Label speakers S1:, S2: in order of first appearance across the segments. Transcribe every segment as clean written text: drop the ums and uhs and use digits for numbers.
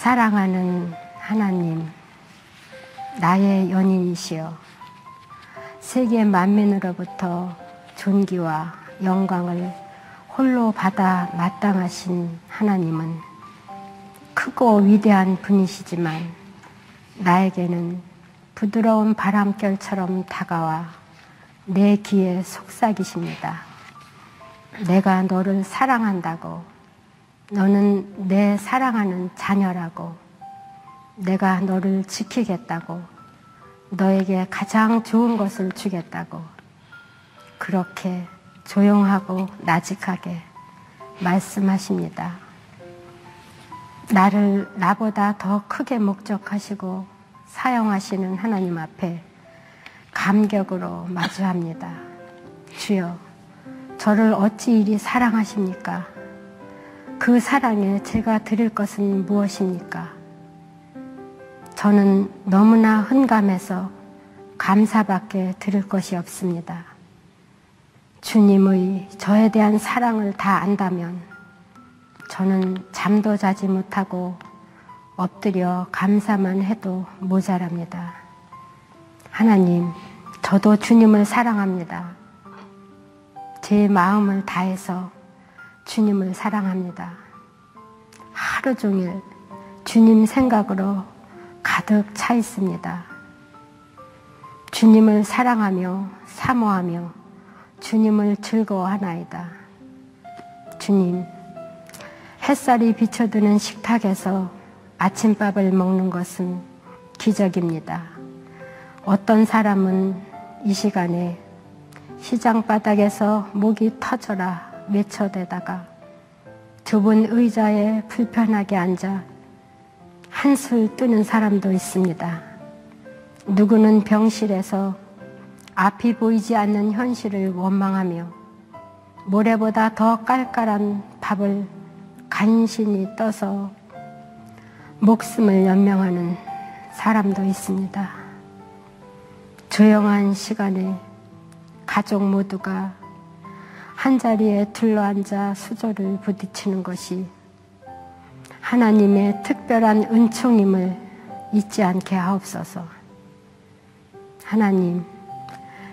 S1: 사랑하는 하나님, 나의 연인이시여, 세계 만민으로부터 존귀와 영광을 홀로 받아 마땅하신 하나님은 크고 위대한 분이시지만 나에게는 부드러운 바람결처럼 다가와 내 귀에 속삭이십니다. 내가 너를 사랑한다고, 너는 내 사랑하는 자녀라고, 내가 너를 지키겠다고, 너에게 가장 좋은 것을 주겠다고, 그렇게 조용하고 나직하게 말씀하십니다. 나를 나보다 더 크게 목적하시고 사용하시는 하나님 앞에 감격으로 마주합니다. 주여, 저를 어찌 이리 사랑하십니까? 그 사랑에 제가 드릴 것은 무엇입니까? 저는 너무나 흠감해서 감사밖에 드릴 것이 없습니다. 주님의 저에 대한 사랑을 다 안다면 저는 잠도 자지 못하고 엎드려 감사만 해도 모자랍니다. 하나님, 저도 주님을 사랑합니다. 제 마음을 다해서 주님을 사랑합니다. 하루 종일 주님 생각으로 가득 차 있습니다. 주님을 사랑하며 사모하며 주님을 즐거워하나이다. 주님, 햇살이 비춰드는 식탁에서 아침밥을 먹는 것은 기적입니다. 어떤 사람은 이 시간에 시장 바닥에서 목이 터져라 외쳐대다가 좁은 의자에 불편하게 앉아 한술 뜨는 사람도 있습니다. 누구는 병실에서 앞이 보이지 않는 현실을 원망하며 모래보다 더 깔깔한 밥을 간신히 떠서 목숨을 연명하는 사람도 있습니다. 조용한 시간에 가족 모두가 한자리에 둘러앉아 수저를 부딪히는 것이 하나님의 특별한 은총임을 잊지 않게 하옵소서. 하나님,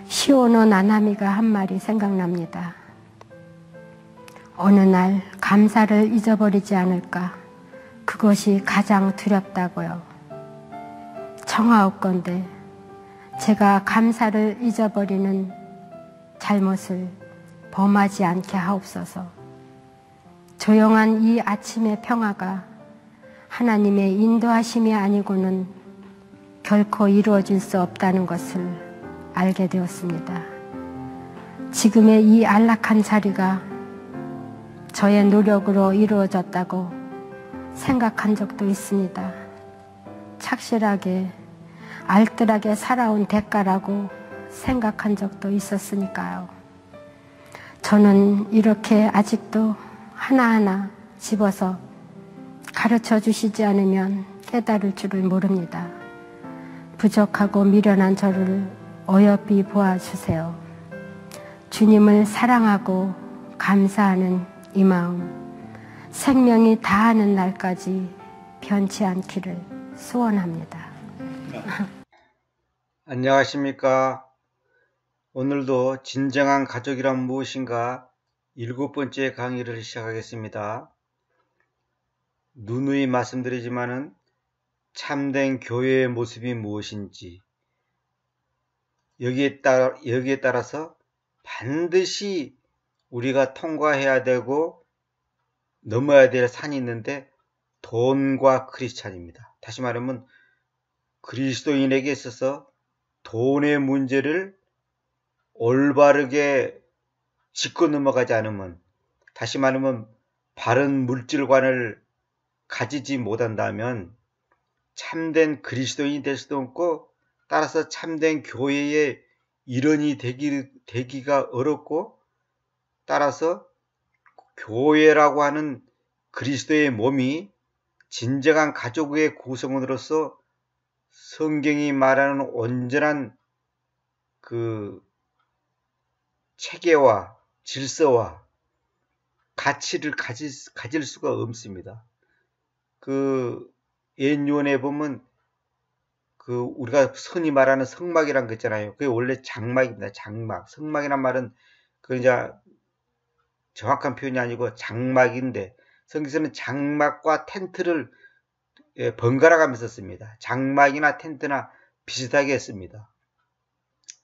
S1: 시오노 나나미가 한 말이 생각납니다. 어느 날 감사를 잊어버리지 않을까, 그것이 가장 두렵다고요. 청하옵건대 제가 감사를 잊어버리는 잘못을 범하지 않게 하옵소서. 조용한 이 아침의 평화가 하나님의 인도하심이 아니고는 결코 이루어질 수 없다는 것을 알게 되었습니다. 지금의 이 안락한 자리가 저의 노력으로 이루어졌다고 생각한 적도 있습니다. 착실하게 알뜰하게 살아온 대가라고 생각한 적도 있었으니까요. 저는 이렇게 아직도 하나하나 집어서 가르쳐 주시지 않으면 깨달을 줄을 모릅니다. 부족하고 미련한 저를 어여삐 보아주세요. 주님을 사랑하고 감사하는 이 마음, 생명이 다하는 날까지 변치 않기를 소원합니다.
S2: 안녕하십니까. 오늘도 진정한 가족이란 무엇인가 7번째 강의를 시작하겠습니다. 누누이 말씀드리지만은 참된 교회의 모습이 무엇인지 여기에 따라서 반드시 우리가 통과해야 되고 넘어야 될 산이 있는데 돈과 크리스찬입니다. 다시 말하면 그리스도인에게 있어서 돈의 문제를 올바르게 짚고 넘어가지 않으면, 다시 말하면 바른 물질관을 가지지 못한다면 참된 그리스도인이 될 수도 없고, 따라서 참된 교회의 일원이 되기가 어렵고, 따라서 교회라고 하는 그리스도의 몸이 진정한 가족의 구성원으로서 성경이 말하는 온전한 그 체계와 질서와 가치를 가질 수가 없습니다. 그 옛요원에 보면 그 우리가 흔히 말하는 성막이란 거 있잖아요. 그게 원래 장막입니다. 장막. 성막이란 말은 그 이제 정확한 표현이 아니고 장막인데 성경에서는 장막과 텐트를 번갈아 가면서 씁니다. 장막이나 텐트나 비슷하게 했습니다.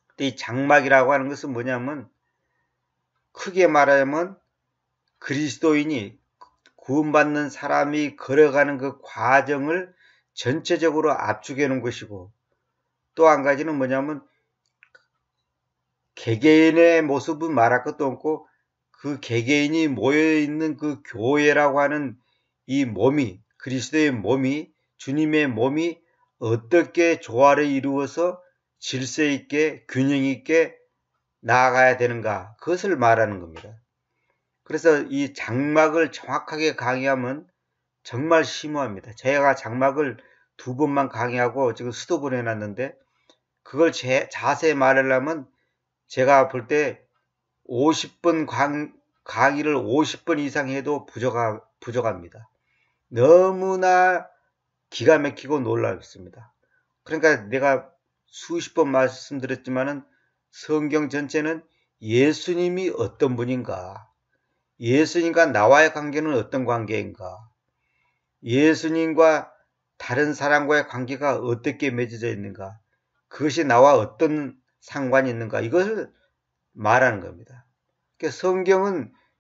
S2: 근데 이 장막이라고 하는 것은 뭐냐면 크게 말하면 그리스도인이 구원받는 사람이 걸어가는 그 과정을 전체적으로 압축해 놓은 것이고, 또 한 가지는 뭐냐면 개개인의 모습은 말할 것도 없고 그 개개인이 모여있는 그 교회라고 하는 이 몸이, 그리스도의 몸이, 주님의 몸이 어떻게 조화를 이루어서 질서 있게 균형 있게 나아가야 되는가, 그것을 말하는 겁니다. 그래서 이 장막을 정확하게 강의하면 정말 심오합니다. 제가 장막을 2번만 강의하고 지금 수도본 해놨는데, 그걸 자세히 말하려면 제가 볼 때 50번 강의를 50번 이상 해도 부족합니다. 너무나 기가 막히고 놀랍습니다. 그러니까 내가 수십 번 말씀드렸지만은 성경 전체는 예수님이 어떤 분인가, 예수님과 나와의 관계는 어떤 관계인가, 예수님과 다른 사람과의 관계가 어떻게 맺어져 있는가, 그것이 나와 어떤 상관이 있는가, 이것을 말하는 겁니다. 그러니까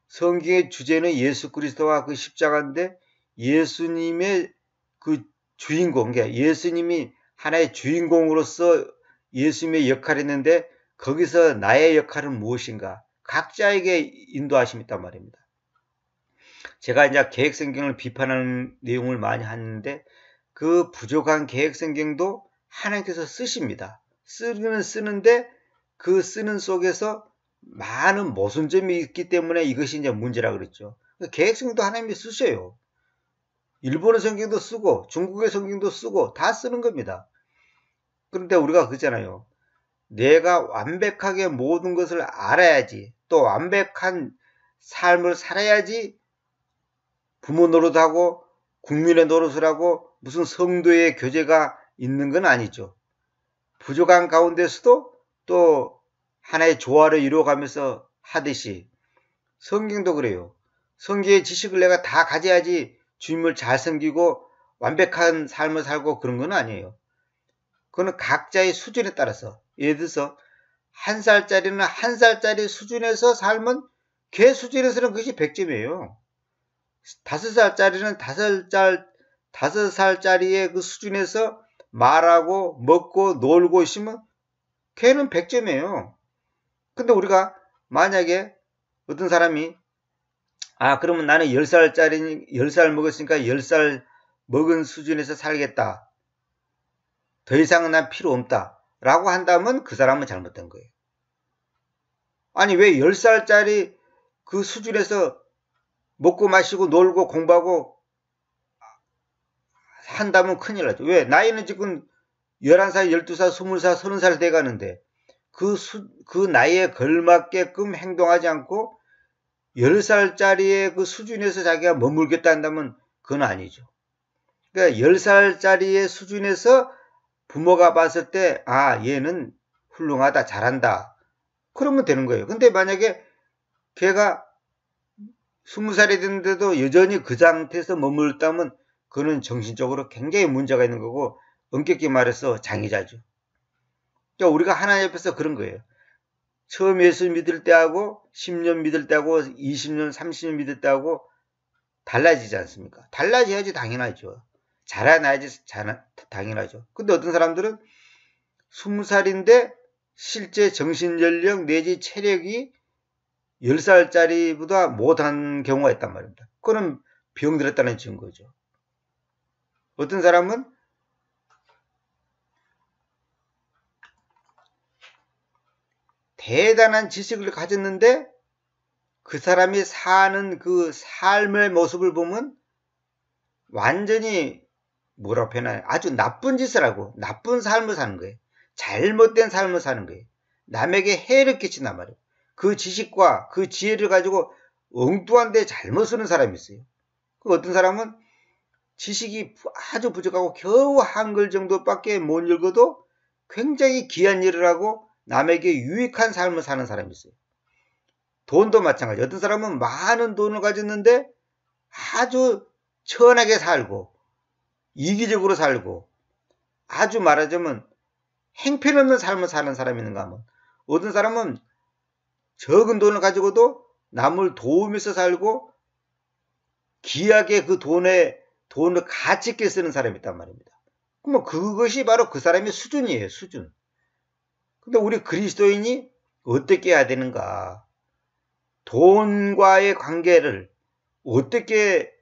S2: 성경의 주제는 예수 그리스도와 그 십자가인데, 예수님의 그 주인공, 그러니까 예수님이 하나의 주인공으로서 예수님의 역할이 있는데 거기서 나의 역할은 무엇인가, 각자에게 인도하심이 있단 말입니다. 제가 이제 계획성경을 비판하는 내용을 많이 하는데 그 부족한 계획성경도 하나님께서 쓰십니다. 쓰는데 그 쓰는 속에서 많은 모순점이 있기 때문에 이것이 이제 문제라 그랬죠. 계획성경도 하나님이 쓰셔요. 일본어 성경도 쓰고 중국의 성경도 쓰고 다 쓰는 겁니다. 그런데 우리가 그러잖아요. 내가 완벽하게 모든 것을 알아야지, 또 완벽한 삶을 살아야지 부모 노릇하고 국민의 노릇을 하고 무슨 성도의 교제가 있는 건 아니죠. 부족한 가운데서도 또 하나의 조화를 이루어가면서 하듯이 성경도 그래요. 성경의 지식을 내가 다 가져야지 주님을 잘 섬기고 완벽한 삶을 살고 그런 건 아니에요. 그거는 각자의 수준에 따라서, 예를 들어서 1살짜리는 1살짜리 수준에서 살면 걔 수준에서는 그것이 100점이에요. 5살짜리는 5살짜리의 그 수준에서 말하고 먹고 놀고 있으면 걔는 100점이에요. 근데 우리가 만약에 어떤 사람이 그러면 나는 10살 먹었으니까 10살 먹은 수준에서 살겠다, 더 이상은 난 필요 없다 라고 한다면 그 사람은 잘못된 거예요. 아니 왜 10살짜리 그 수준에서 먹고 마시고 놀고 공부하고 한다면 큰일 나죠. 왜? 나이는 지금 11살, 12살, 20살, 30살 돼가는데 그 나이에 걸맞게끔 행동하지 않고 10살짜리의 그 수준에서 자기가 머물겠다 한다면 그건 아니죠. 그러니까 10살짜리의 수준에서 부모가 봤을 때 얘는 훌륭하다, 잘한다, 그러면 되는 거예요. 근데 만약에 걔가 20살이 됐는데도 여전히 그 상태에서 머물렀다면 그는 정신적으로 굉장히 문제가 있는 거고 엄격히 말해서 장애자죠. 그러니까 우리가 하나님 앞에서 그런 거예요. 처음 예수 믿을 때하고 10년 믿을 때하고 20년, 30년 믿을 때하고 달라지지 않습니까? 달라져야지 당연하죠. 자라나야지 당연하죠. 근데 어떤 사람들은 20살인데 실제 정신연령 내지 체력이 10살짜리보다 못한 경우가 있단 말입니다. 그거는 병들었다는 증거죠. 어떤 사람은 대단한 지식을 가졌는데 그 사람이 사는 그 삶의 모습을 보면 완전히 뭐라고 표현하냐, 아주 나쁜 짓을 하고 나쁜 삶을 사는 거예요. 잘못된 삶을 사는 거예요. 남에게 해를 끼친단 말이에요. 그 지식과 그 지혜를 가지고 엉뚱한 데 잘못 쓰는 사람이 있어요. 그 어떤 사람은 지식이 아주 부족하고 겨우 한글 정도밖에 못 읽어도 굉장히 귀한 일을 하고 남에게 유익한 삶을 사는 사람이 있어요. 돈도 마찬가지. 어떤 사람은 많은 돈을 가졌는데 아주 천하게 살고 이기적으로 살고 아주 말하자면 행편없는 삶을 사는 사람이 있는가 하면, 어떤 사람은 적은 돈을 가지고도 남을 도우면서 살고 귀하게 그 돈을 가치 있게 쓰는 사람이 있단 말입니다. 그럼 그것이 바로 그 사람의 수준이에요, 수준. 근데 우리 그리스도인이 어떻게 해야 되는가? 돈과의 관계를 어떻게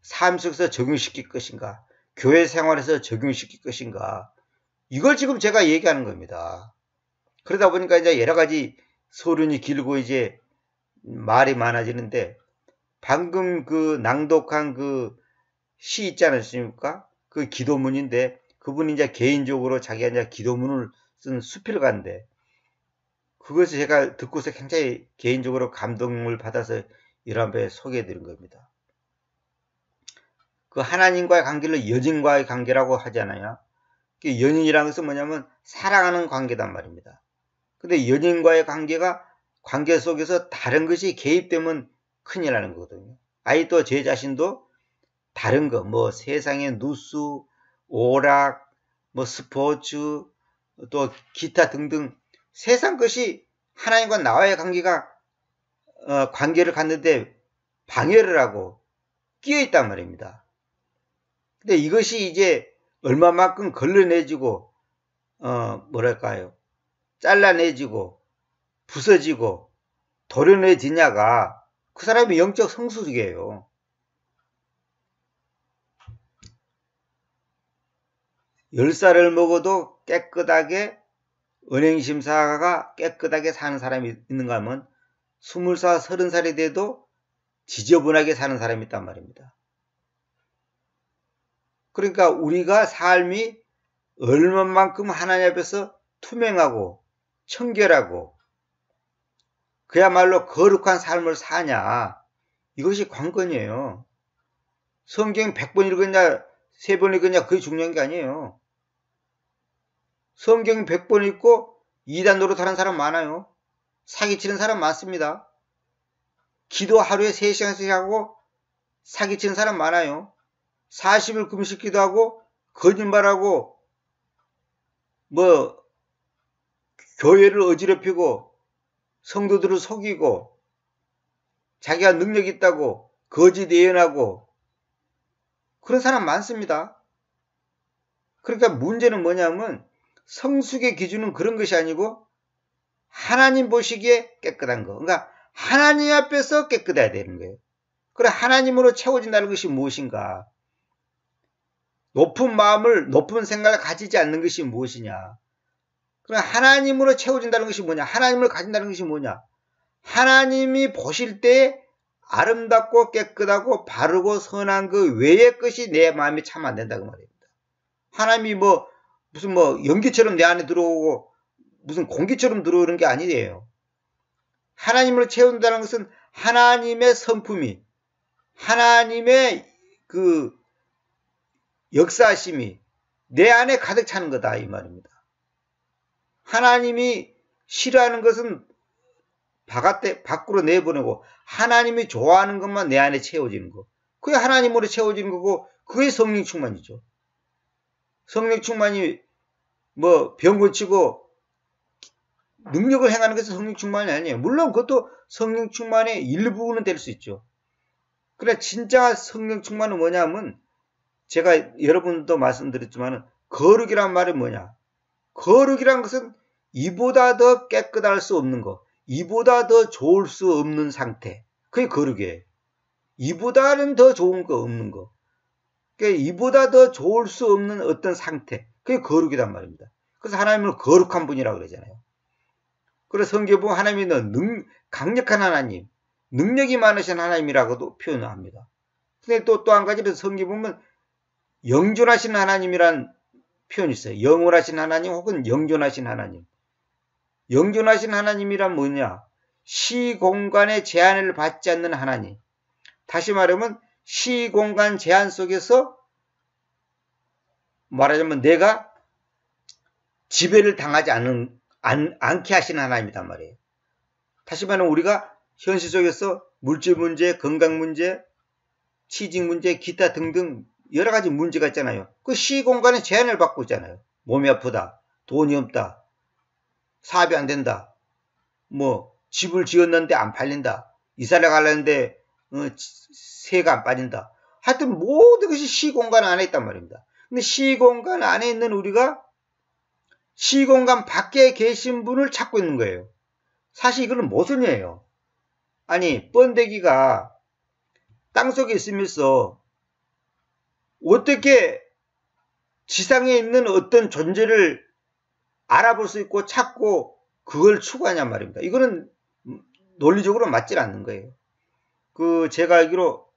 S2: 삶 속에서 적용시킬 것인가? 교회 생활에서 적용시킬 것인가? 이걸 지금 제가 얘기하는 겁니다. 그러다 보니까 이제 여러 가지 서론이 길고 이제 말이 많아지는데, 방금 그 낭독한 그 시 있지 않으십니까? 그 기도문인데, 그분이 이제 개인적으로 자기가 이제 기도문을 쓴 수필가인데, 그것을 제가 듣고서 굉장히 개인적으로 감동을 받아서 이런 배 소개해 드린 겁니다. 그 하나님과의 관계를 연인과의 관계라고 하잖아요. 연인이라는 것은 뭐냐면 사랑하는 관계단 말입니다. 근데 연인과의 관계 속에서 다른 것이 개입되면 큰일 나는 거거든요. 아직도 제 자신도 다른 거, 뭐 세상의 뉴스, 오락, 뭐 스포츠, 또 기타 등등 세상 것이 하나님과 나와의 관계를 갖는데 방해를 하고 끼어 있단 말입니다. 근데 이것이 이제 얼마만큼 걸러내지고 뭐랄까요, 잘라내지고 부서지고 도려내지냐가 그 사람의 영적 성숙이에요. (10살을) 먹어도 깨끗하게 은행심사가 깨끗하게 사는 사람이 있는가 하면 20살, 30살이 돼도 지저분하게 사는 사람이 있단 말입니다. 그러니까 우리가 삶이 얼마만큼 하나님 앞에서 투명하고 청결하고 그야말로 거룩한 삶을 사냐, 이것이 관건이에요. 성경 100번 읽었냐 3번 읽었냐 그게 중요한 게 아니에요. 성경 100번 읽고 이단 노릇하는 사람 많아요. 사기치는 사람 많습니다. 기도 하루에 3시간씩 하고 사기치는 사람 많아요. 40일 금식 기도하고 거짓말하고 뭐 교회를 어지럽히고 성도들을 속이고 자기가 능력 있다고 거짓 예언하고 그런 사람 많습니다. 그러니까 문제는 뭐냐면 성숙의 기준은 그런 것이 아니고 하나님 보시기에 깨끗한 거. 그러니까 하나님 앞에서 깨끗해야 되는 거예요. 그래, 하나님으로 채워진다는 것이 무엇인가? 높은 마음을, 높은 생각을 가지지 않는 것이 무엇이냐? 그럼 하나님으로 채워진다는 것이 뭐냐? 하나님을 가진다는 것이 뭐냐? 하나님이 보실 때 아름답고 깨끗하고 바르고 선한 그 외의 것이 내 마음에 참 안 된다고 말입니다. 하나님이 무슨 연기처럼 내 안에 들어오고 무슨 공기처럼 들어오는 게 아니에요. 하나님으로 채운다는 것은 하나님의 성품이, 하나님의 그 역사하심이 내 안에 가득 차는 거다 이 말입니다. 하나님이 싫어하는 것은 밖으로 내보내고 하나님이 좋아하는 것만 내 안에 채워지는 거. 그게 하나님으로 채워지는 거고 그게 성령 충만이죠. 성령 충만이 병 고치고 능력을 행하는 것은 성령 충만이 아니에요. 물론 그것도 성령 충만의 일부분은 될 수 있죠. 그래, 진짜 성령 충만은 뭐냐면 제가 여러분도 말씀드렸지만 거룩이란 말이 뭐냐? 거룩이란 것은 이보다 더 깨끗할 수 없는 것, 이보다 더 좋을 수 없는 상태, 그게 거룩이에요. 이보다는 더 좋은 거 없는 거, 그러니까 이보다 더 좋을 수 없는 어떤 상태, 그게 거룩이란 말입니다. 그래서 하나님을 거룩한 분이라고 그러잖아요. 그래서 성경에 보면 하나님은 강력한 하나님, 능력이 많으신 하나님이라고도 표현을 합니다. 근데 또 한 가지는 성경에 보면 영존하신 하나님이란 표현이 있어요. 영원하신 하나님 혹은 영존하신 하나님. 영존하신 하나님이란 뭐냐? 시공간의 제한을 받지 않는 하나님. 다시 말하면 시공간 제한 속에서 말하자면 내가 지배를 당하지 않게 하시는 하나님이단 말이에요. 다시 말하면 우리가 현실 속에서 물질 문제, 건강 문제, 취직 문제, 기타 등등 여러 가지 문제가 있잖아요. 그 시공간에 제한을 받고 있잖아요. 몸이 아프다, 돈이 없다, 사업이 안 된다, 뭐 집을 지었는데 안 팔린다, 이사를 가려는데 세가 안 빠진다. 하여튼 모든 것이 시공간 안에 있단 말입니다. 근데 시공간 안에 있는 우리가 시공간 밖에 계신 분을 찾고 있는 거예요. 사실 이거는 모순이에요. 아니 번데기가 땅속에 있으면서 어떻게 지상에 있는 어떤 존재를 알아볼 수 있고 찾고 그걸 추구하냔 말입니다. 이거는 논리적으로 맞질 않는 거예요. 제가 알기로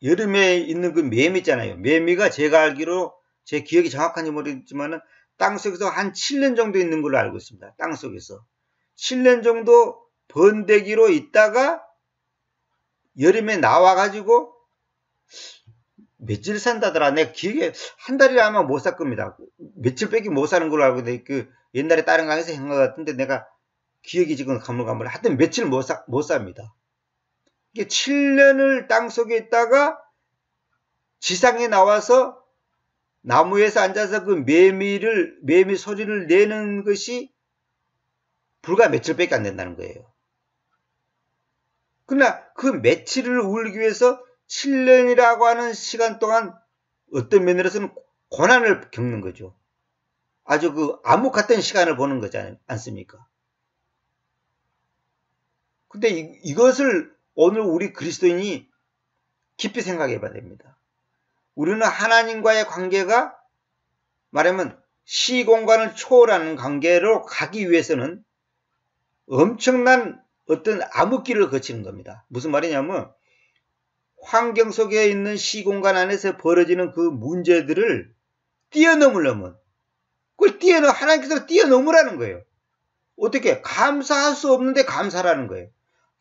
S2: 여름에 있는 그 매미 있잖아요. 매미가 제가 알기로 제 기억이 정확한지 모르겠지만은 땅속에서 한 7년 정도 있는 걸로 알고 있습니다. 땅속에서 7년 정도 번데기로 있다가 여름에 나와가지고 며칠 산다더라. 내가 기억에 한 달이라 아마 못 살 겁니다. 며칠밖에 못 사는 걸로 알고 있는데 옛날에 다른 강에서 한 것 같은데 내가 기억이 지금 가물가물. 하여튼 며칠 못 삽니다. 이게 7년을 땅속에 있다가 지상에 나와서 나무에서 앉아서 그 매미 소리를 내는 것이 불과 며칠밖에 안 된다는 거예요. 그러나 그 며칠을 울기 위해서 7년이라고 하는 시간 동안 어떤 면으로서는 고난을 겪는 거죠. 아주 암흑 같은 시간을 보는 거지 않습니까? 근데 이것을 오늘 우리 그리스도인이 깊이 생각해 봐야 됩니다. 우리는 하나님과의 관계가 말하면 시공간을 초월하는 관계로 가기 위해서는 엄청난 어떤 암흑길을 거치는 겁니다. 무슨 말이냐면 환경 속에 있는 시공간 안에서 벌어지는 그 문제들을 뛰어넘으려면 그걸 하나님께서 뛰어넘으라는 거예요. 어떻게? 감사할 수 없는데 감사라는 거예요.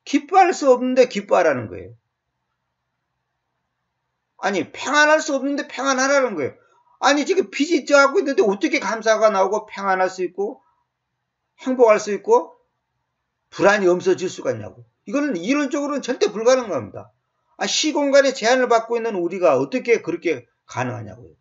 S2: 기뻐할 수 없는데 기뻐하라는 거예요. 아니 평안할 수 없는데 평안하라는 거예요. 아니 지금 빚이 져갖고 있는데 어떻게 감사가 나오고 평안할 수 있고 행복할 수 있고 불안이 없어질 수가 있냐고. 이거는 이론적으로는 절대 불가능합니다. 시공간에 제한을 받고 있는 우리가 어떻게 그렇게 가능하냐고요.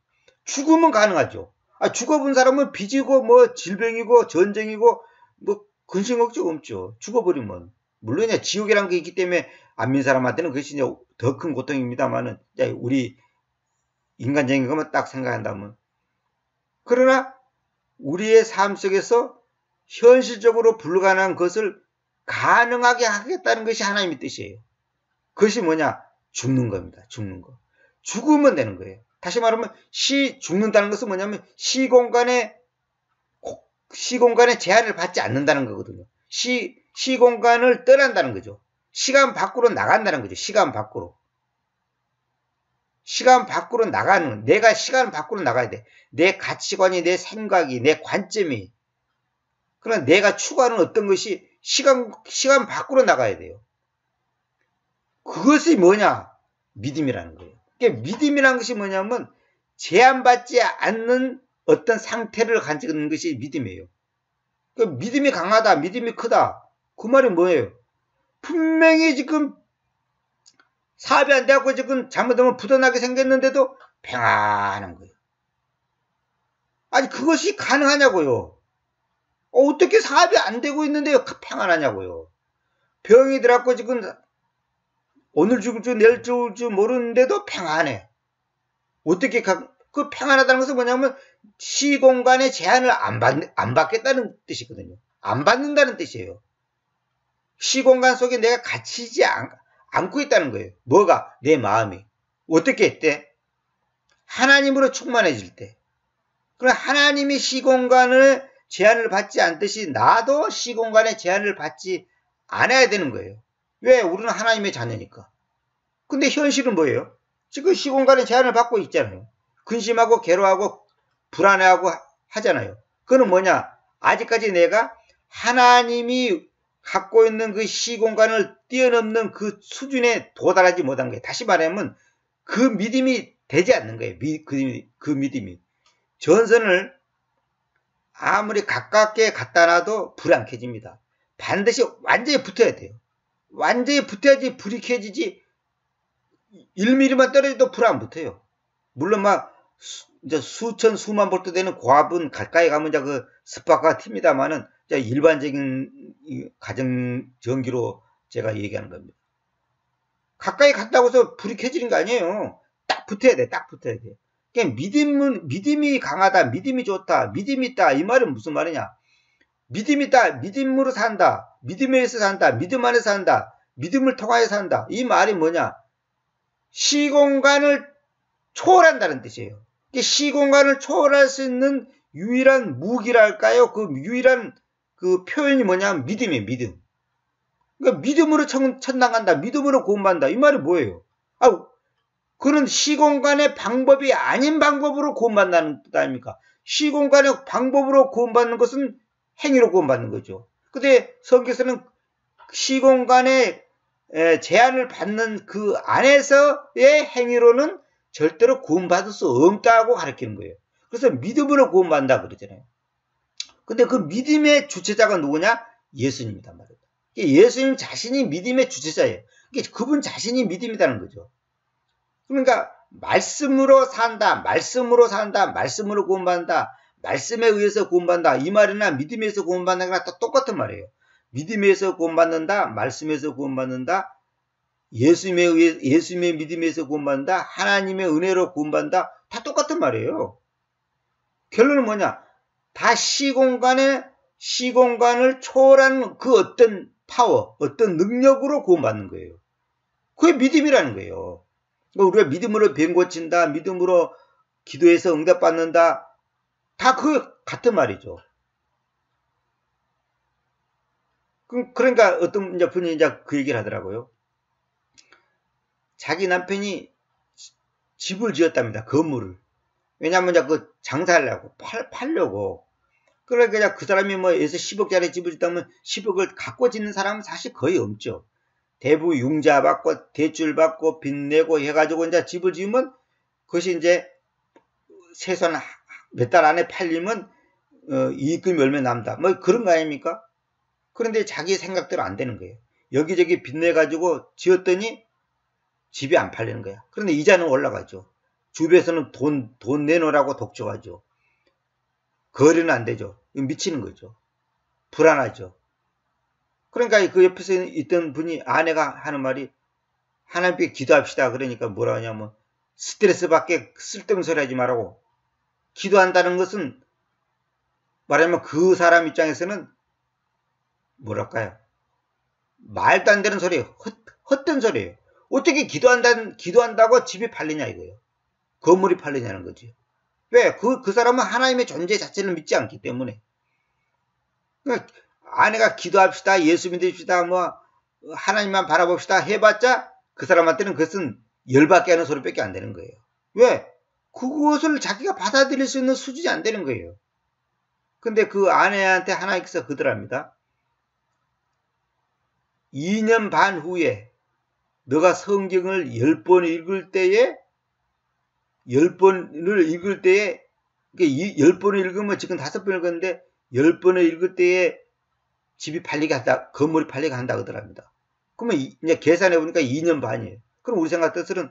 S2: 죽으면 가능하죠. 죽어본 사람은 빚이고 뭐 질병이고 전쟁이고 뭐 근심 걱정 없죠. 죽어버리면. 물론 지옥이라는 게 있기 때문에 안 믿는 사람한테는 그것이 더 큰 고통입니다만은 우리 인간적인 것만 딱 생각한다면. 그러나 우리의 삶 속에서 현실적으로 불가능한 것을 가능하게 하겠다는 것이 하나님의 뜻이에요. 그것이 뭐냐? 죽는 겁니다. 죽는 거. 죽으면 되는 거예요. 다시 말하면 죽는다는 것은 뭐냐면 시공간에 제한을 받지 않는다는 거거든요. 시공간을 떠난다는 거죠. 시간 밖으로 나간다는 거죠. 시간 밖으로. 시간 밖으로 나가는, 내가 시간 밖으로 나가야 돼. 내 가치관이, 내 생각이, 내 관점이. 그러나 내가 추구하는 어떤 것이 시간 밖으로 나가야 돼요. 그것이 뭐냐? 믿음이라는 거예요. 그러니까 믿음이라는 것이 뭐냐면 제한받지 않는 어떤 상태를 가지는 것이 믿음이에요. 그러니까 믿음이 강하다, 믿음이 크다. 그 말이 뭐예요? 분명히 지금 사업이 안 돼갖고 지금 잘못하면 부도나게 생겼는데도 평안한 거예요. 아니 그것이 가능하냐고요. 어떻게 사업이 안 되고 있는데 평안하냐고요. 병이 들어갖고 지금 오늘 죽을 줄 내일 죽을 줄 모르는데도 평안해. 어떻게 그 평안하다는 것은 뭐냐면 시공간의 제한을 안 받겠다는 뜻이거든요. 안 받는다는 뜻이에요. 시공간 속에 내가 갇히지 않고 있다는 거예요. 뭐가? 내 마음이. 어떻게 했대? 하나님으로 충만해질 때. 그럼 하나님이 시공간을 제한을 받지 않듯이 나도 시공간의 제한을 받지 않아야 되는 거예요. 왜? 우리는 하나님의 자녀니까. 근데 현실은 뭐예요? 지금 시공간의 제한을 받고 있잖아요. 근심하고 괴로워하고 불안해하고 하잖아요. 그건 뭐냐? 아직까지 내가 하나님이 갖고 있는 그 시공간을 뛰어넘는 그 수준에 도달하지 못한 거예요. 다시 말하면 그 믿음이 되지 않는 거예요. 그 믿음이. 전선을 아무리 가깝게 갖다 놔도 불이 안 켜집니다. 반드시 완전히 붙어야 돼요. 완전히 붙어야지 불이 켜지지 1mm만 떨어져도 불 안 붙어요. 물론 막 이제 수천 수만 볼트 되는 고압은 가까이 가면 이제 그 스파크가 튑니다만은 일반적인 가정 전기로 제가 얘기하는 겁니다. 가까이 갔다고 해서 불이 켜지는 거 아니에요. 딱 붙어야 돼. 딱 붙어야 돼. 그러니까 믿음이 강하다. 믿음이 좋다. 믿음이 있다. 이 말은 무슨 말이냐. 믿음이 있다. 믿음으로 산다. 믿음에 의해서 산다. 믿음 안에서 산다. 믿음을 통하여 산다. 이 말이 뭐냐. 시공간을 초월한다는 뜻이에요. 시공간을 초월할 수 있는 유일한 무기랄까요? 그 유일한 그 표현이 뭐냐면 믿음이에요. 믿음. 그러니까 믿음으로 천당 간다. 믿음으로 구원받는다. 이 말이 뭐예요? 그는 시공간의 방법이 아닌 방법으로 구원받는다는 뜻 아닙니까? 시공간의 방법으로 구원받는 것은 행위로 구원받는 거죠. 근데 성경에서는 시공간의 제한을 받는 그 안에서의 행위로는 절대로 구원받을 수 없다고 가르치는 거예요. 그래서 믿음으로 구원받는다 그러잖아요. 근데 그 믿음의 주체자가 누구냐? 예수님이다 말이에요. 예수님 자신이 믿음의 주체자예요. 그분 자신이 믿음이라는 거죠. 그러니까 말씀으로 산다, 말씀으로 산다, 말씀으로 구원받는다, 말씀에 의해서 구원받는다. 이 말이나 믿음에 의해서 구원받는 거랑 똑같은 말이에요. 믿음에 의해서 구원받는다, 말씀에서 구원받는다, 예수님의 믿음에 의해서 구원받는다, 하나님의 은혜로 구원받는다. 다 똑같은 말이에요. 결론은 뭐냐? 다 시공간을 초월한 그 어떤 파워, 어떤 능력으로 구원받는 거예요. 그게 믿음이라는 거예요. 우리가 믿음으로 병 고친다, 믿음으로 기도해서 응답받는다. 다 그 같은 말이죠. 그러니까 어떤 분이 이제 그 얘기를 하더라고요. 자기 남편이 집을 지었답니다. 건물을. 왜냐하면 그 장사하려고, 팔려고. 그러니까 그 사람이 뭐에서 10억짜리 집을 짓다면 10억을 갖고 짓는 사람은 사실 거의 없죠. 대부 융자 받고 대출 받고 빚 내고 해가지고 이제 집을 지으면 그것이 이제 최소한 몇 달 안에 팔리면 이익금이 얼마 남다. 뭐 그런 거 아닙니까? 그런데 자기 생각대로 안 되는 거예요. 여기저기 빚 내가지고 지었더니 집이 안 팔리는 거야. 그런데 이자는 올라가죠. 주변에서는 돈 내놓으라고 독촉하죠. 거래는 안 되죠. 미치는 거죠. 불안하죠. 그러니까 그 옆에서 있던 분이 아내가 하는 말이 하나님께 기도합시다. 그러니까 뭐라 하냐면 스트레스 받게 쓸데없는 소리 하지 말라고. 기도한다는 것은 말하면 그 사람 입장에서는 뭐랄까요. 말도 안 되는 소리예요. 헛된 소리예요. 어떻게 기도한다고 집이 팔리냐 이거예요. 건물이 팔리냐는 거지. 왜? 그 사람은 하나님의 존재 자체를 믿지 않기 때문에. 그러니까 아내가 기도합시다, 예수 믿읍시다, 하나님만 바라봅시다 해봤자 그 사람한테는 그것은 열받게 하는 소리밖에 안 되는 거예요. 왜? 그것을 자기가 받아들일 수 있는 수준이 안 되는 거예요. 근데 그 아내한테 하나님께서 그러랍니다. 2년 반 후에 너가 성경을 10번 읽을 때에 10번을 읽을 때에 10번을 읽으면 지금 5번 읽었는데 10번을 읽을 때에 집이 팔리게 한다, 건물이 팔리게 한다 그러더랍니다. 그러면 이제 계산해 보니까 2년 반이에요. 그럼 우리 생각 뜻으로는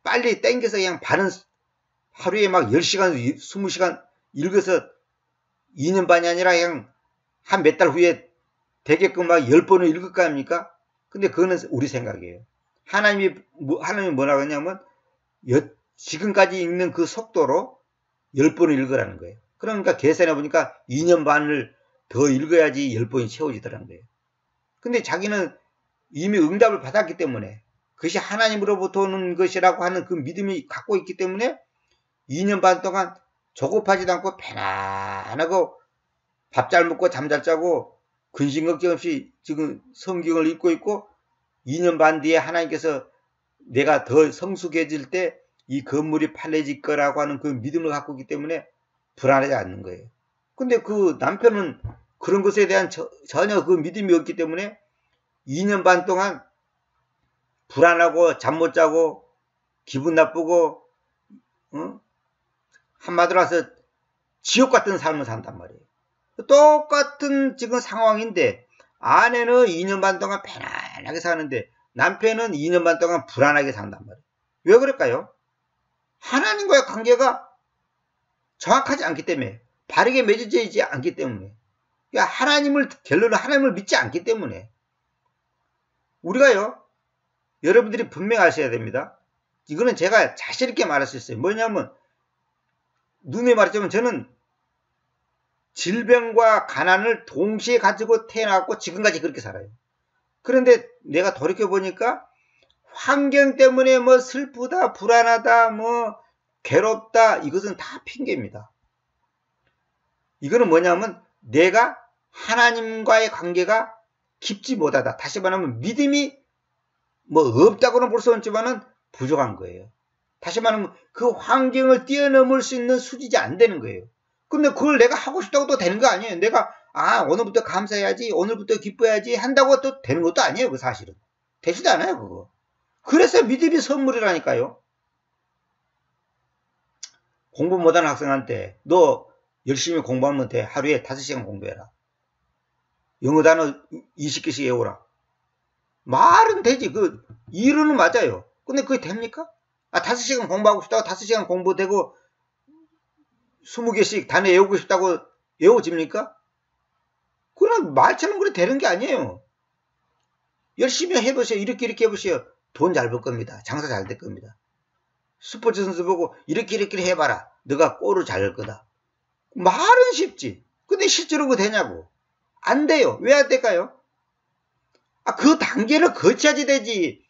S2: 빨리 땡겨서 그냥 하루에 막 10시간, 20시간 읽어서 2년 반이 아니라 그냥 한 몇 달 후에 되게끔 막 10번을 읽을 거 아닙니까? 근데 그거는 우리 생각이에요. 하나님이 뭐라고 하냐면 지금까지 읽는 그 속도로 10번을 읽으라는 거예요. 그러니까 계산해 보니까 2년 반을 더 읽어야지 10번이 채워지더라는 거예요. 근데 자기는 이미 응답을 받았기 때문에 그것이 하나님으로부터 오는 것이라고 하는 그 믿음이 갖고 있기 때문에 2년 반 동안 조급하지도 않고 편안하고 밥 잘 먹고 잠 잘 자고 근심 걱정 없이 지금 성경을 읽고 있고 2년 반 뒤에 하나님께서 내가 더 성숙해질 때 이 건물이 팔려질 거라고 하는 그 믿음을 갖고 있기 때문에 불안하지 않는 거예요. 근데 그 남편은 그런 것에 대한 전혀 그 믿음이 없기 때문에 2년 반 동안 불안하고 잠 못 자고 기분 나쁘고 한마디로 해서 지옥 같은 삶을 산단 말이에요. 똑같은 지금 상황인데 아내는 2년 반 동안 편안하게 사는데 남편은 2년 반 동안 불안하게 산단 말이에요. 왜 그럴까요? 하나님과의 관계가 정확하지 않기 때문에, 바르게 맺어져 있지 않기 때문에, 그러니까 결론은 하나님을 믿지 않기 때문에. 우리가요, 여러분들이 분명히 아셔야 됩니다. 이거는 제가 자신 있게 말할 수 있어요. 뭐냐면 누누이 말했지만 저는 질병과 가난을 동시에 가지고 태어났고 지금까지 그렇게 살아요. 그런데 내가 돌이켜보니까 환경 때문에 뭐 슬프다, 불안하다, 뭐 괴롭다, 이것은 다 핑계입니다. 이거는 뭐냐면 내가 하나님과의 관계가 깊지 못하다. 다시 말하면 믿음이 뭐 없다고는 볼 수 없지만은 부족한 거예요. 다시 말하면 그 환경을 뛰어넘을 수 있는 수준이 안 되는 거예요. 근데 그걸 내가 하고 싶다고 또 되는 거 아니에요. 내가 오늘부터 감사해야지, 오늘부터 기뻐해야지 한다고 또 되는 것도 아니에요. 그 사실은 되지도 않아요. 그거. 그래서 믿음이 선물이라니까요. 공부 못하는 학생한테 너 열심히 공부하면 돼. 하루에 5시간 공부해라. 영어 단어 20개씩 외워라. 말은 되지. 그 이론은 맞아요. 근데 그게 됩니까? 5시간 공부하고 싶다고 5시간 공부되고 20개씩 단어 외우고 싶다고 외워집니까? 그건 말처럼 그래 되는 게 아니에요. 열심히 해보세요. 이렇게 해보세요. 돈 잘 벌 겁니다. 장사 잘 될 겁니다. 스포츠 선수 보고 이렇게 해봐라. 너가 골을 잘 넣을 거다. 말은 쉽지. 근데 실제로 그거 되냐고. 안 돼요. 왜 안 될까요? 그 단계를 거쳐야지 되지.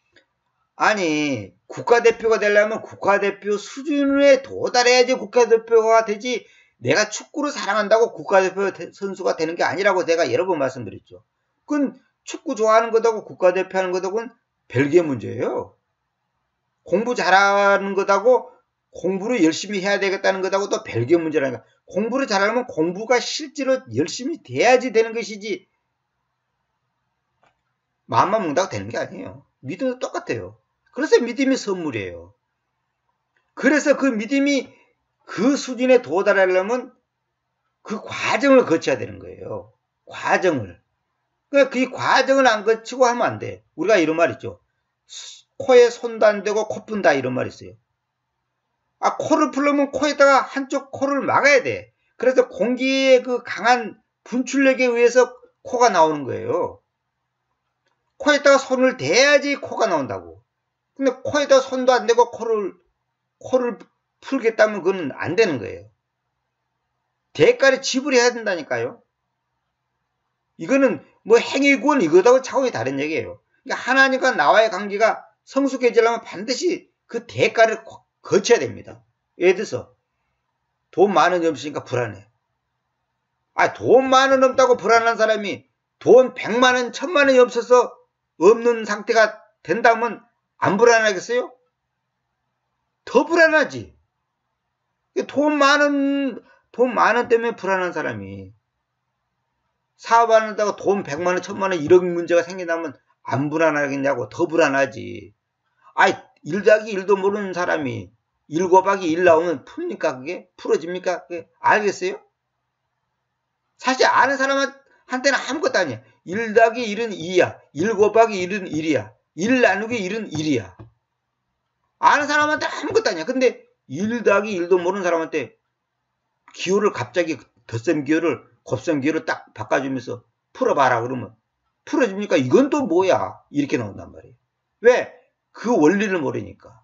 S2: 아니, 국가대표가 되려면 국가대표 수준에 도달해야지 국가대표가 되지. 내가 축구를 사랑한다고 국가대표 선수가 되는 게 아니라고 제가 여러 번 말씀드렸죠. 그건 축구 좋아하는 것하고 국가대표 하는 것하고는 별개의 문제예요. 공부 잘하는 것하고 공부를 열심히 해야 되겠다는 것하고 또 별개의 문제라니까. 공부를 잘하려면 공부가 실제로 열심히 돼야지 되는 것이지 마음만 먹는다고 되는 게 아니에요. 믿음도 똑같아요. 그래서 믿음이 선물이에요. 그래서 그 믿음이 그 수준에 도달하려면 그 과정을 거쳐야 되는 거예요. 과정을. 그러니까 그 과정을 안 거치고 하면 안 돼. 우리가 이런 말 있죠. 코에 손도 안 대고 코 푼다 이런 말 있어요. 코를 풀려면 코에다가 한쪽 코를 막아야 돼. 그래서 공기의 그 강한 분출력에 의해서 코가 나오는 거예요. 코에다가 손을 대야지 코가 나온다고. 근데 코에다가 손도 안 대고 코를 풀겠다면 그건 안 되는 거예요. 대가를 지불해야 된다니까요. 이거는 뭐 행위군 이거하고 차원이 다른 얘기예요. 그러니까 하나님과 나와의 관계가 성숙해지려면 반드시 그 대가를 거쳐야 됩니다. 예를 들어서 돈 많은 이 없으니까 불안해. 돈 많은 없다고 불안한 사람이 돈 100만 원, 1000만 원이 없어서 없는 상태가 된다면 안 불안하겠어요? 더 불안하지. 돈 많은 때문에 불안한 사람이 사업하는다고 돈 100만 원, 1000만 원 이런 문제가 생긴다면 안 불안하겠냐고. 더 불안하지. 1 더하기 1도 모르는 사람이 1 곱하기 1 나오면 풉니까 그게? 풀어집니까 그게? 알겠어요? 사실 아는 사람한테는 아무것도 아니야. 1 더하기 1은 2야. 1 곱하기 1은 1이야. 1 나누기 1은 1이야. 아는 사람한테 아무것도 아니야. 근데 1 더하기 1도 모르는 사람한테 기호를 갑자기 덧셈 기호를 곱셈 기호를 딱 바꿔주면서 풀어봐라 그러면 풀어집니까? 이건 또 뭐야? 이렇게 나온단 말이에요. 왜? 그 원리를 모르니까.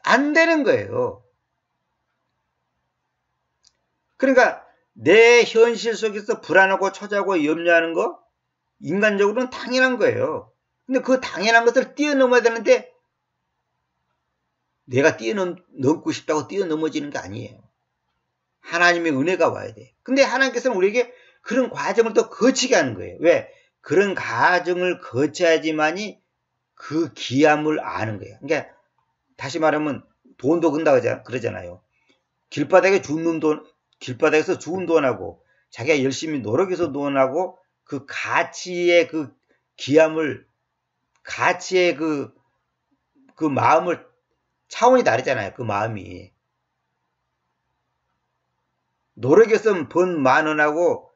S2: 안 되는 거예요. 그러니까 내 현실 속에서 불안하고 초조하고 염려하는 거 인간적으로는 당연한 거예요. 근데 그 당연한 것을 뛰어넘어야 되는데 내가 뛰어넘고 싶다고 뛰어넘어지는 게 아니에요. 하나님의 은혜가 와야 돼. 근데 하나님께서는 우리에게 그런 과정을 또 거치게 하는 거예요. 왜? 그런 과정을 거쳐야지만이 그 귀함을 아는 거예요. 그러니까 다시 말하면 돈도 근다 그러잖아요. 길바닥에서 죽은 돈하고 자기가 열심히 노력해서 논하고 그 가치의 그 기함을, 가치의 그 마음을, 차원이 다르잖아요. 그 마음이. 노력해서 번 10,000원하고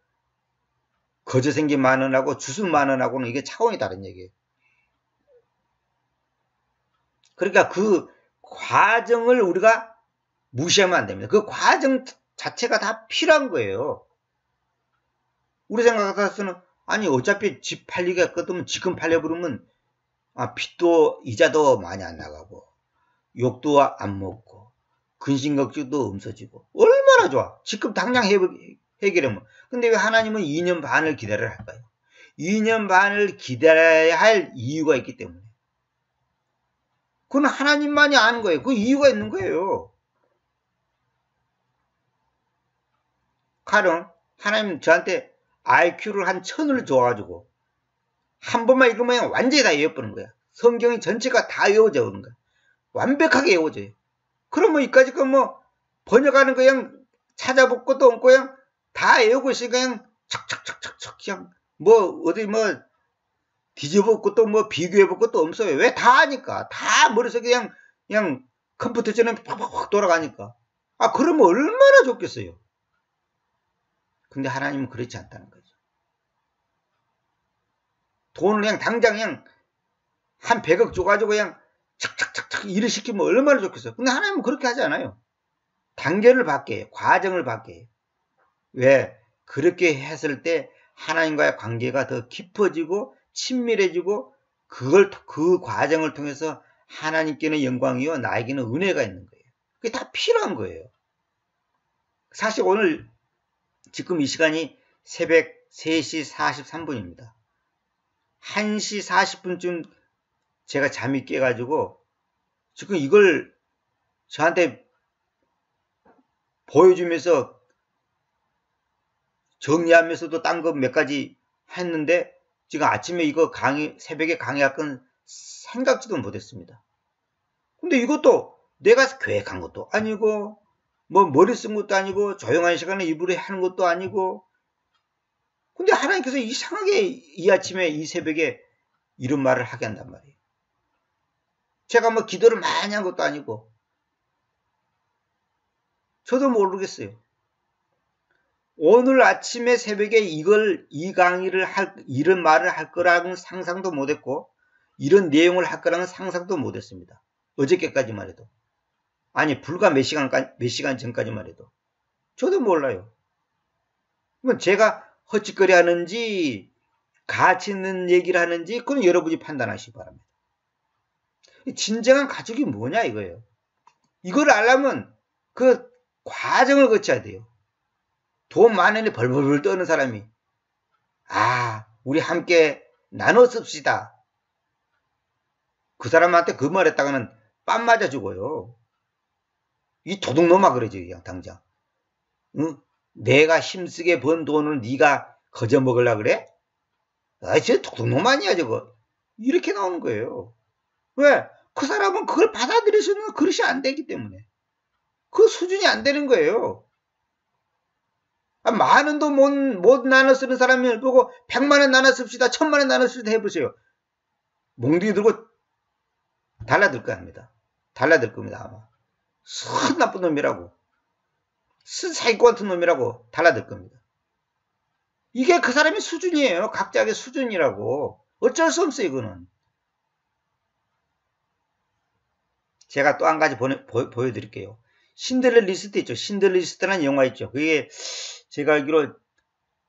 S2: 거저 생긴 10,000원하고 주술 10,000원하고는 이게 차원이 다른 얘기예요. 그러니까 그 과정을 우리가 무시하면 안 됩니다. 그 과정 자체가 다 필요한 거예요. 우리 생각에서는 아니 어차피 집 팔리기가 끝이면 지금 팔려버리면 빚도 이자도 많이 안 나가고 욕도 안 먹고 근심걱정도 없어지고 얼마나 좋아. 지금 당장 해결하면. 근데 왜 하나님은 2년 반을 기다려야 할까요? 2년 반을 기다려야 할 이유가 있기 때문에. 그건 하나님만이 아는 거예요. 그 이유가 있는 거예요. 가령 하나님 저한테 IQ를 한 1000을 줘가지고 한 번만 읽으면 완전히 다 외워버리는 거야. 성경이 전체가 다 외워져 오는 거야. 완벽하게 외워져요. 그러면 이까지 뭐 번역하는 거 그냥 찾아볼 것도 없고 그냥 다 외우고 있으니까 그냥 척척척척척 그냥 뭐 어디 뭐 뒤져볼 것도 뭐 비교해볼 것도 없어요. 왜? 다 아니까. 다 머릿속에 그냥 컴퓨터처럼 팍팍팍 돌아가니까. 그러면 얼마나 좋겠어요. 근데 하나님은 그렇지 않다는 거죠. 돈을 그냥 당장 그냥 한 100억 줘가지고 그냥 착착착착 일을 시키면 얼마나 좋겠어요. 근데 하나님은 그렇게 하지 않아요. 단계를 받게 해요. 과정을 받게 해요. 왜? 그렇게 했을 때 하나님과의 관계가 더 깊어지고 친밀해지고 그 과정을 통해서 하나님께는 영광이요 나에게는 은혜가 있는 거예요. 그게 다 필요한 거예요. 사실 오늘 지금 이 시간이 새벽 3시 43분입니다. 1시 40분쯤 제가 잠이 깨가지고 지금 이걸 저한테 보여주면서 정리하면서도 딴 거 몇 가지 했는데 지금 아침에 이거 새벽에 강의할 건 생각지도 못했습니다. 근데 이것도 내가 계획한 것도 아니고 뭐 머리 쓴 것도 아니고 조용한 시간에 입으로 하는 것도 아니고 근데 하나님께서 이상하게 이 아침에 이 새벽에 이런 말을 하게 한단 말이에요. 제가 뭐 기도를 많이 한 것도 아니고 저도 모르겠어요. 오늘 아침에 새벽에 이 강의를 이런 말을 할 거라고는 상상도 못했고 이런 내용을 할 거라는 상상도 못했습니다. 어저께까지만 해도. 아니 불과 몇 시간 전까지만 해도. 저도 몰라요. 그럼 제가 헛짓거리 하는지 가치 있는 얘기를 하는지 그건 여러분이 판단하시기 바랍니다. 진정한 가족이 뭐냐 이거예요. 이걸 알려면 그 과정을 거쳐야 돼요. 돈 많으니 벌벌벌 떠는 사람이 우리 함께 나눠 씁시다. 그 사람한테 그 말 했다가는 뺨 맞아 죽어요. 이 도둑놈아 그러지 그냥 당장. 응? 내가 힘쓰게 번 돈을 네가 거저 먹으려고 그래? 저 도둑놈 아니야 저거. 이렇게 나오는 거예요. 왜? 그 사람은 그걸 받아들일 수 있는 그릇이 안 되기 때문에. 그 수준이 안 되는 거예요. 많은 돈 못 나눠 쓰는 사람을 보고 100만 원 나눠 씁시다. 1000만 원 나눠 씁시다 해보세요. 몽둥이 들고 달라들 겁니다. 달라들 겁니다 아마. 선 나쁜 놈이라고. 쓴 사기꾼 같은 놈이라고 달라들 겁니다. 이게 그 사람의 수준이에요. 각자의 수준이라고. 어쩔 수 없어요 이거는. 제가 또 한 가지 보여드릴게요. 신들러 리스트 있죠. 신들러 리스트라는 영화 있죠. 그게 제가 알기로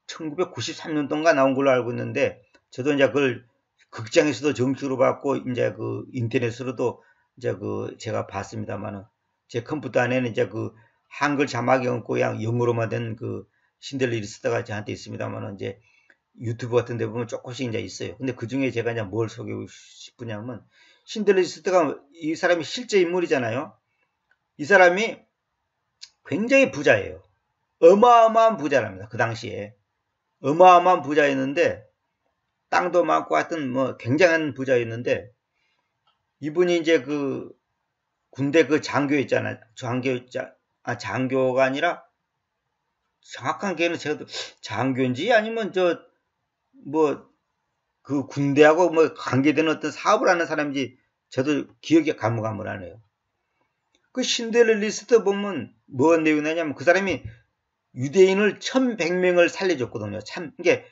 S2: 1993년도인가 나온 걸로 알고 있는데 저도 이제 그걸 극장에서도 정식으로 봤고 이제 그 인터넷으로도 이제 제가 봤습니다만은 제 컴퓨터 안에는 이제 그 한글 자막이 없고 그냥 영어로만 된 그 신들러 리스트가 저한테 있습니다만은 이제 유튜브 같은 데 보면 조금씩 이제 있어요. 근데 그 중에 제가 이제 뭘 소개하고 싶으냐면 신들러 리스트가 이 사람이 실제 인물이잖아요. 이 사람이 굉장히 부자예요. 어마어마한 부자랍니다. 그 당시에. 어마어마한 부자였는데 땅도 많고 하여튼 뭐 굉장한 부자였는데 이분이 이제 그 군대 그 장교 있잖아요. 장교가 아니라 정확한 걔는 제가 장교인지 아니면 그 군대하고 뭐 관계되는 어떤 사업을 하는 사람인지 저도 기억이 가물가물하네요. 그 신데렐라 리스트 보면 뭐 내용이 나냐면 그 사람이 유대인을 1100명을 살려줬거든요. 참, 이게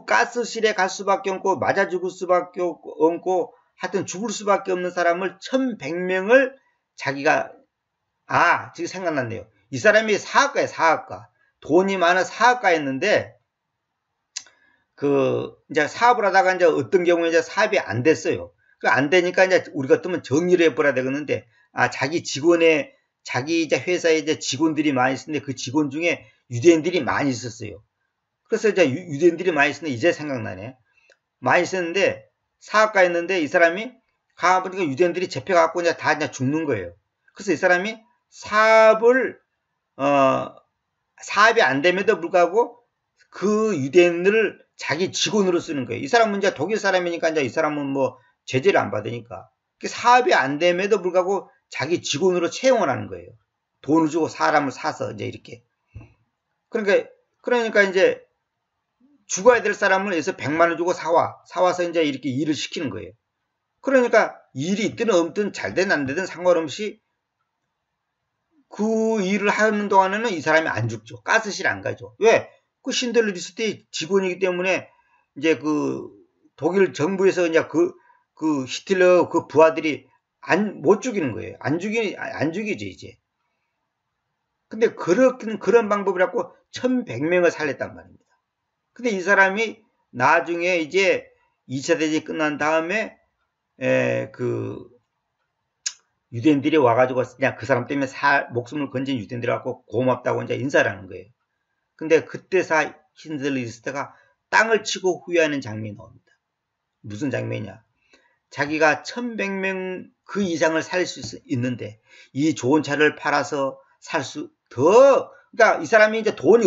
S2: 가스실에 갈 수밖에 없고, 맞아 죽을 수밖에 없고, 하여튼 죽을 수밖에 없는 사람을 1100명을 자기가, 지금 생각났네요. 이 사람이 사학가예요, 사학가. 돈이 많은 사학가였는데, 이제 사업을 하다가 이제 어떤 경우에 이제 사업이 안 됐어요. 안 되니까 이제 우리가 뜨면 정리를 해버려야 되겠는데, 자기 이제 회사에 이제 직원들이 많이 있었는데 그 직원 중에 유대인들이 많이 있었어요. 그래서 이제 유대인들이 많이 있었는데 이제 생각나네. 많이 있었는데 사업가였는데 이 사람이 가보니까 유대인들이 잡혀갖고 이제 다 그냥 죽는 거예요. 그래서 이 사람이 사업이 안 됨에도 불구하고 그 유대인들을 자기 직원으로 쓰는 거예요. 이 사람은 이제 독일 사람이니까 이제 이 사람은 뭐 제재를 안 받으니까. 사업이 안 됨에도 불구하고 자기 직원으로 채용을 하는 거예요. 돈을 주고 사람을 사서 이제 이렇게. 그러니까 이제 죽어야 될 사람을 해서 100만 원 주고 사와서 이제 이렇게 일을 시키는 거예요. 그러니까 일이 있든 없든 잘되든 안 되든 상관없이 그 일을 하는 동안에는 이 사람이 안 죽죠. 가스실 안 가죠. 왜? 그 신델러 리스트의 직원이기 때문에 이제 그 독일 정부에서 이제 그 히틀러 그 부하들이 못 죽이는 거예요. 안 죽이지, 이제. 근데 그런 방법이라고 1100명을 살렸단 말입니다. 근데 이 사람이 나중에 이제 2차 대전이 끝난 다음에, 유대인들이 와가지고 그냥 그 사람 때문에 목숨을 건진 유대인들이 와서 고맙다고 이제 인사를 하는 거예요. 근데 그때서 신델러 리스트가 땅을 치고 후회하는 장면이 나옵니다. 무슨 장면이냐? 자기가 1100명 그 이상을 살릴 수 있는데 이 좋은 차를 팔아서 그러니까 이 사람이 이제 돈이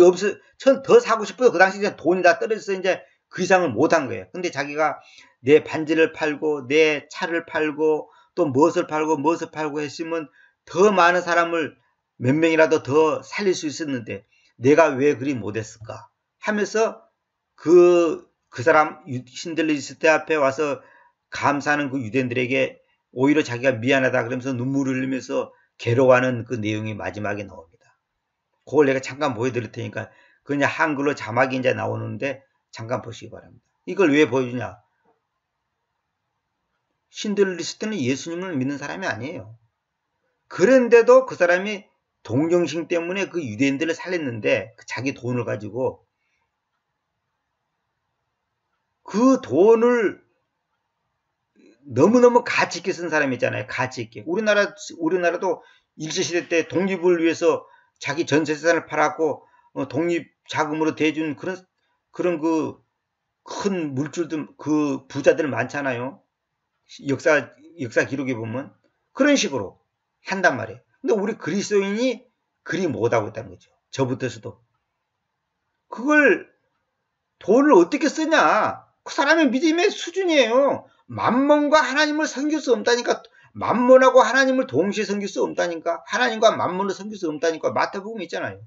S2: 더 사고 싶어요. 그 당시 이제 돈이 다 떨어져서 이제 그 이상을 못 한 거예요. 근데 자기가 내 반지를 팔고 내 차를 팔고 또 무엇을 팔고 했으면 더 많은 사람을 몇 명이라도 더 살릴 수 있었는데 내가 왜 그리 못했을까 하면서 그 사람 신델러 리스트 앞에 와서 감사하는 그 유대인들에게 오히려 자기가 미안하다 그러면서 눈물을 흘리면서 괴로워하는 그 내용이 마지막에 나옵니다. 그걸 내가 잠깐 보여드릴 테니까 그냥 한글로 자막이 이제 나오는데 잠깐 보시기 바랍니다. 이걸 왜 보여주냐? 신델러 리스트는 예수님을 믿는 사람이 아니에요. 그런데도 그 사람이 동정심 때문에 그 유대인들을 살렸는데 자기 돈을 가지고 그 돈을 너무너무 가치 있게 쓴 사람이 있잖아요. 가치 있게. 우리나라도 일제시대 때 독립을 위해서 자기 전세산을 팔았고 독립 자금으로 대준 그런 그 큰 물줄들 그 부자들 많잖아요. 역사 기록에 보면 그런 식으로 한단 말이에요. 근데 우리 그리스도인이 그리 못하고 있다는 거죠. 저부터서도. 그걸 돈을 어떻게 쓰냐? 그 사람의 믿음의 수준이에요. 만몬과 하나님을 섬길 수 없다니까. 만몬하고 하나님을 동시에 섬길 수 없다니까. 하나님과 만몬을 섬길 수 없다니까. 마태복음 있잖아요.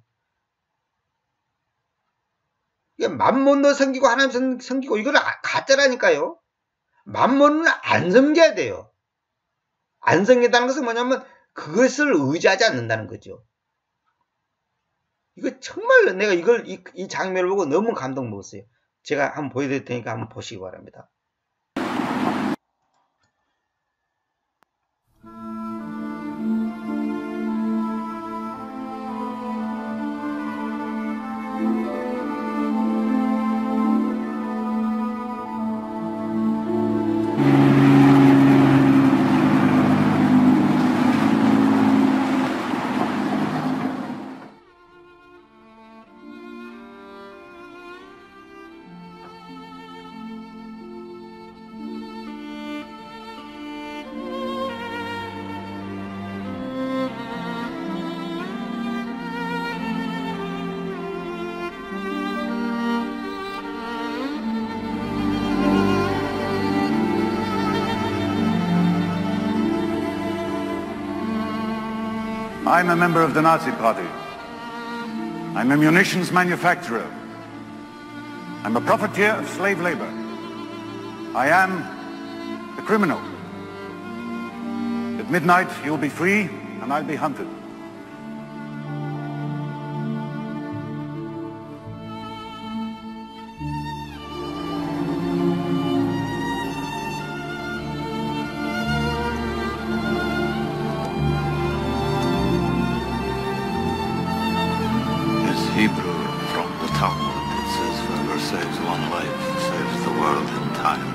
S2: 만몬도 섬기고 하나님 섬기고 이거는 가짜라니까요. 만몬은 안 섬겨야 돼요. 안 섬긴다는 것은 뭐냐면 그것을 의지하지 않는다는 거죠. 이거 정말 내가 이 장면을 보고 너무 감동 먹었어요. 제가 한번 보여드릴 테니까 한번 보시기 바랍니다.
S3: I'm a member of the Nazi Party. I'm a munitions manufacturer. I'm a profiteer of slave labor. I am the criminal. At midnight, you'll be free, and I'll be hunted.
S4: Hebrew from the Talmud. It says, whoever saves one life saves the world entire.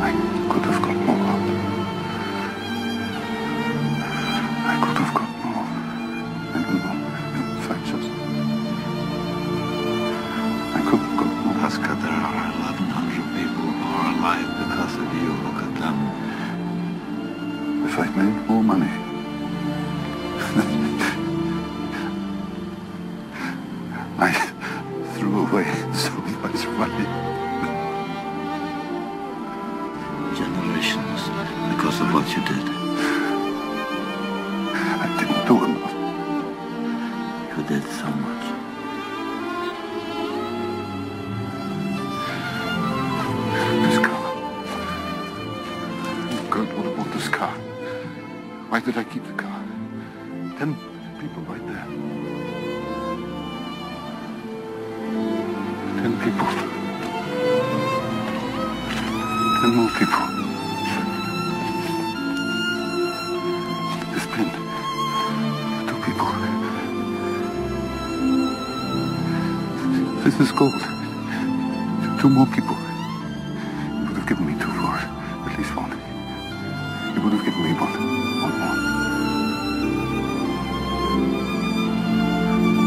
S3: I could have got more. I could have got more. If I just... I could have got more.
S4: Pascha, there are 1,100 people who are alive because of you. Look at them.
S3: If I'd made more money. I threw away so much money.
S4: Generations because of what you did.
S3: I didn't do enough.
S4: You did so much.
S3: This car. Oh God, what about this car? Why did I keep the car? 10 people right there. 10 people. 10 more people. This pin. 2 people. This is gold. 2 more people. You would have given me 2 for it. At least 1. You would have given me 1. 1 more.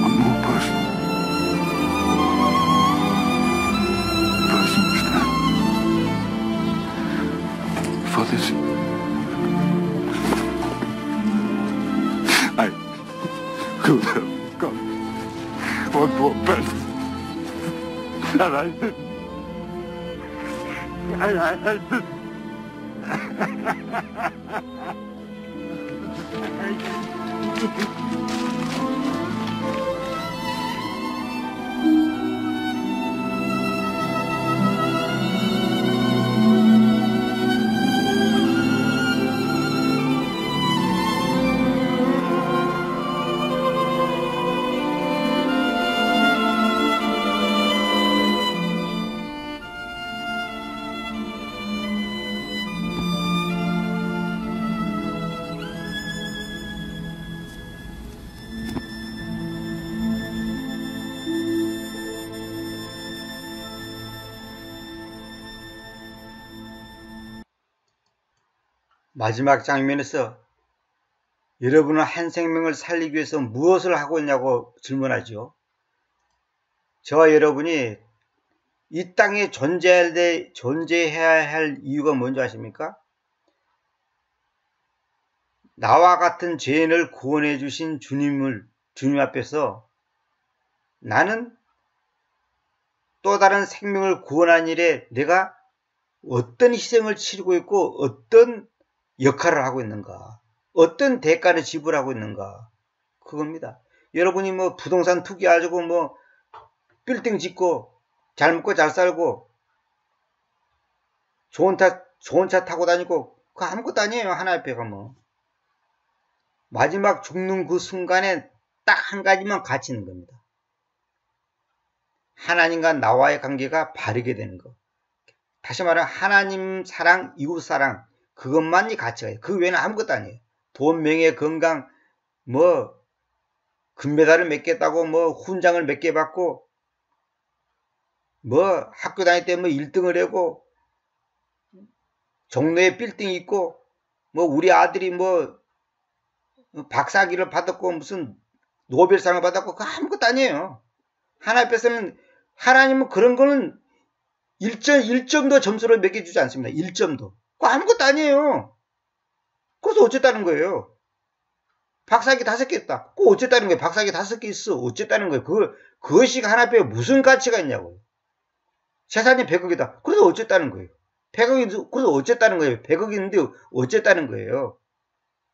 S3: 1 more person. Person, understand? For this, I could have got 1 more person. And I didn't. And I didn't.
S2: 마지막 장면에서 여러분은 한 생명을 살리기 위해서 무엇을 하고 있냐고 질문하죠. 저와 여러분이 이 땅에 존재해야 할 이유가 뭔지 아십니까? 나와 같은 죄인을 구원해 주신 주님 앞에서 나는 또 다른 생명을 구원한 일에 내가 어떤 희생을 치르고 있고 어떤 역할을 하고 있는가, 어떤 대가를 지불하고 있는가, 그겁니다. 여러분이 뭐 부동산 투기하시고 뭐 빌딩 짓고 잘 먹고 잘 살고 좋은 차 타고 다니고 그거 아무것도 아니에요. 하나님 앞에 가면. 마지막 죽는 그 순간에 딱 한 가지만 가치 있는 겁니다. 하나님과 나와의 관계가 바르게 되는 것. 다시 말하면 하나님 사랑, 이웃 사랑, 그것만이 가치가 있어요. 그 외에는 아무것도 아니에요. 돈, 명예, 건강, 뭐 금메달을 몇 개 따고 뭐 훈장을 몇 개 받고 뭐 학교 다닐 때 뭐 1등을 하고 종로에 빌딩 있고 뭐 우리 아들이 뭐 박사학위를 받았고 무슨 노벨상을 받았고 그거 아무것도 아니에요. 하나님 앞에서는 하나님은 그런 거는 1점도 점수를 매겨주지 않습니다. 1점도. 그거 아무것도 아니에요. 그래서 어쨌다는 거예요. 박사학위 5개 있다. 그거 어쨌다는 거예요. 박사학위 5개 있어. 어쨌다는 거예요. 그것이 하나님 앞에 무슨 가치가 있냐고요. 재산이 100억이다. 그래서 어쨌다는 거예요. 100억이, 그래서 어쨌다는 거예요. 100억인데 어쨌다는 거예요.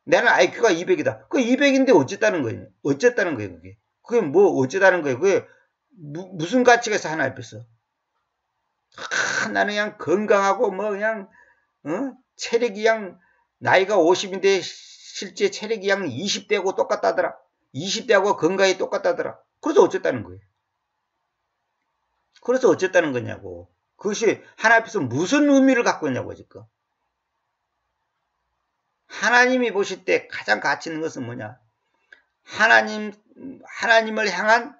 S2: 나는 IQ가 200이다. 그 200인데 어쨌다는 거예요. 어쨌다는 거예요, 그게. 그게 뭐 어쨌다는 거예요. 그게 무슨 가치가 있어, 하나 앞에서. 나는 그냥 건강하고 뭐 그냥 체력이 그냥 나이가 50인데 실제 체력이 그냥 20대하고 똑같다더라. 20대하고 건강이 똑같다더라. 그래서 어쨌다는 거예요. 그래서 어쨌다는 거냐고. 그것이 하나 앞에서 무슨 의미를 갖고 있냐고 지금. 하나님이 보실 때 가장 가치 있는 것은 뭐냐? 하나님을 향한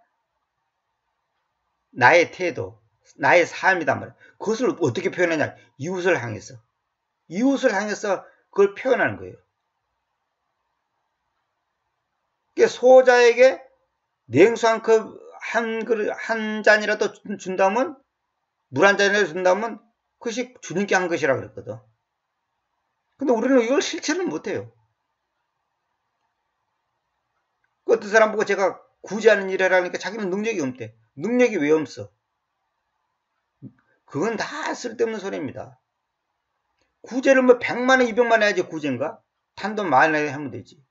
S2: 나의 태도, 나의 삶이단 말이야. 그것을 어떻게 표현하냐? 이웃을 향해서. 이웃을 향해서 그걸 표현하는 거예요. 그러니까 소자에게 냉수 한 컵, 한 잔이라도 준다면, 물 한 잔이라도 준다면, 그것이 주님께 한 것이라고 그랬거든. 근데 우리는 이걸 실천을 못해요. 어떤 사람 보고 제가 굳이 하는 일을 하라니까 자기는 능력이 없대. 능력이 왜 없어? 그건 다 쓸데없는 소리입니다. 구제를 뭐 100만원, 200만원 해야지 구제인가? 단돈 10,000원 하면 되지.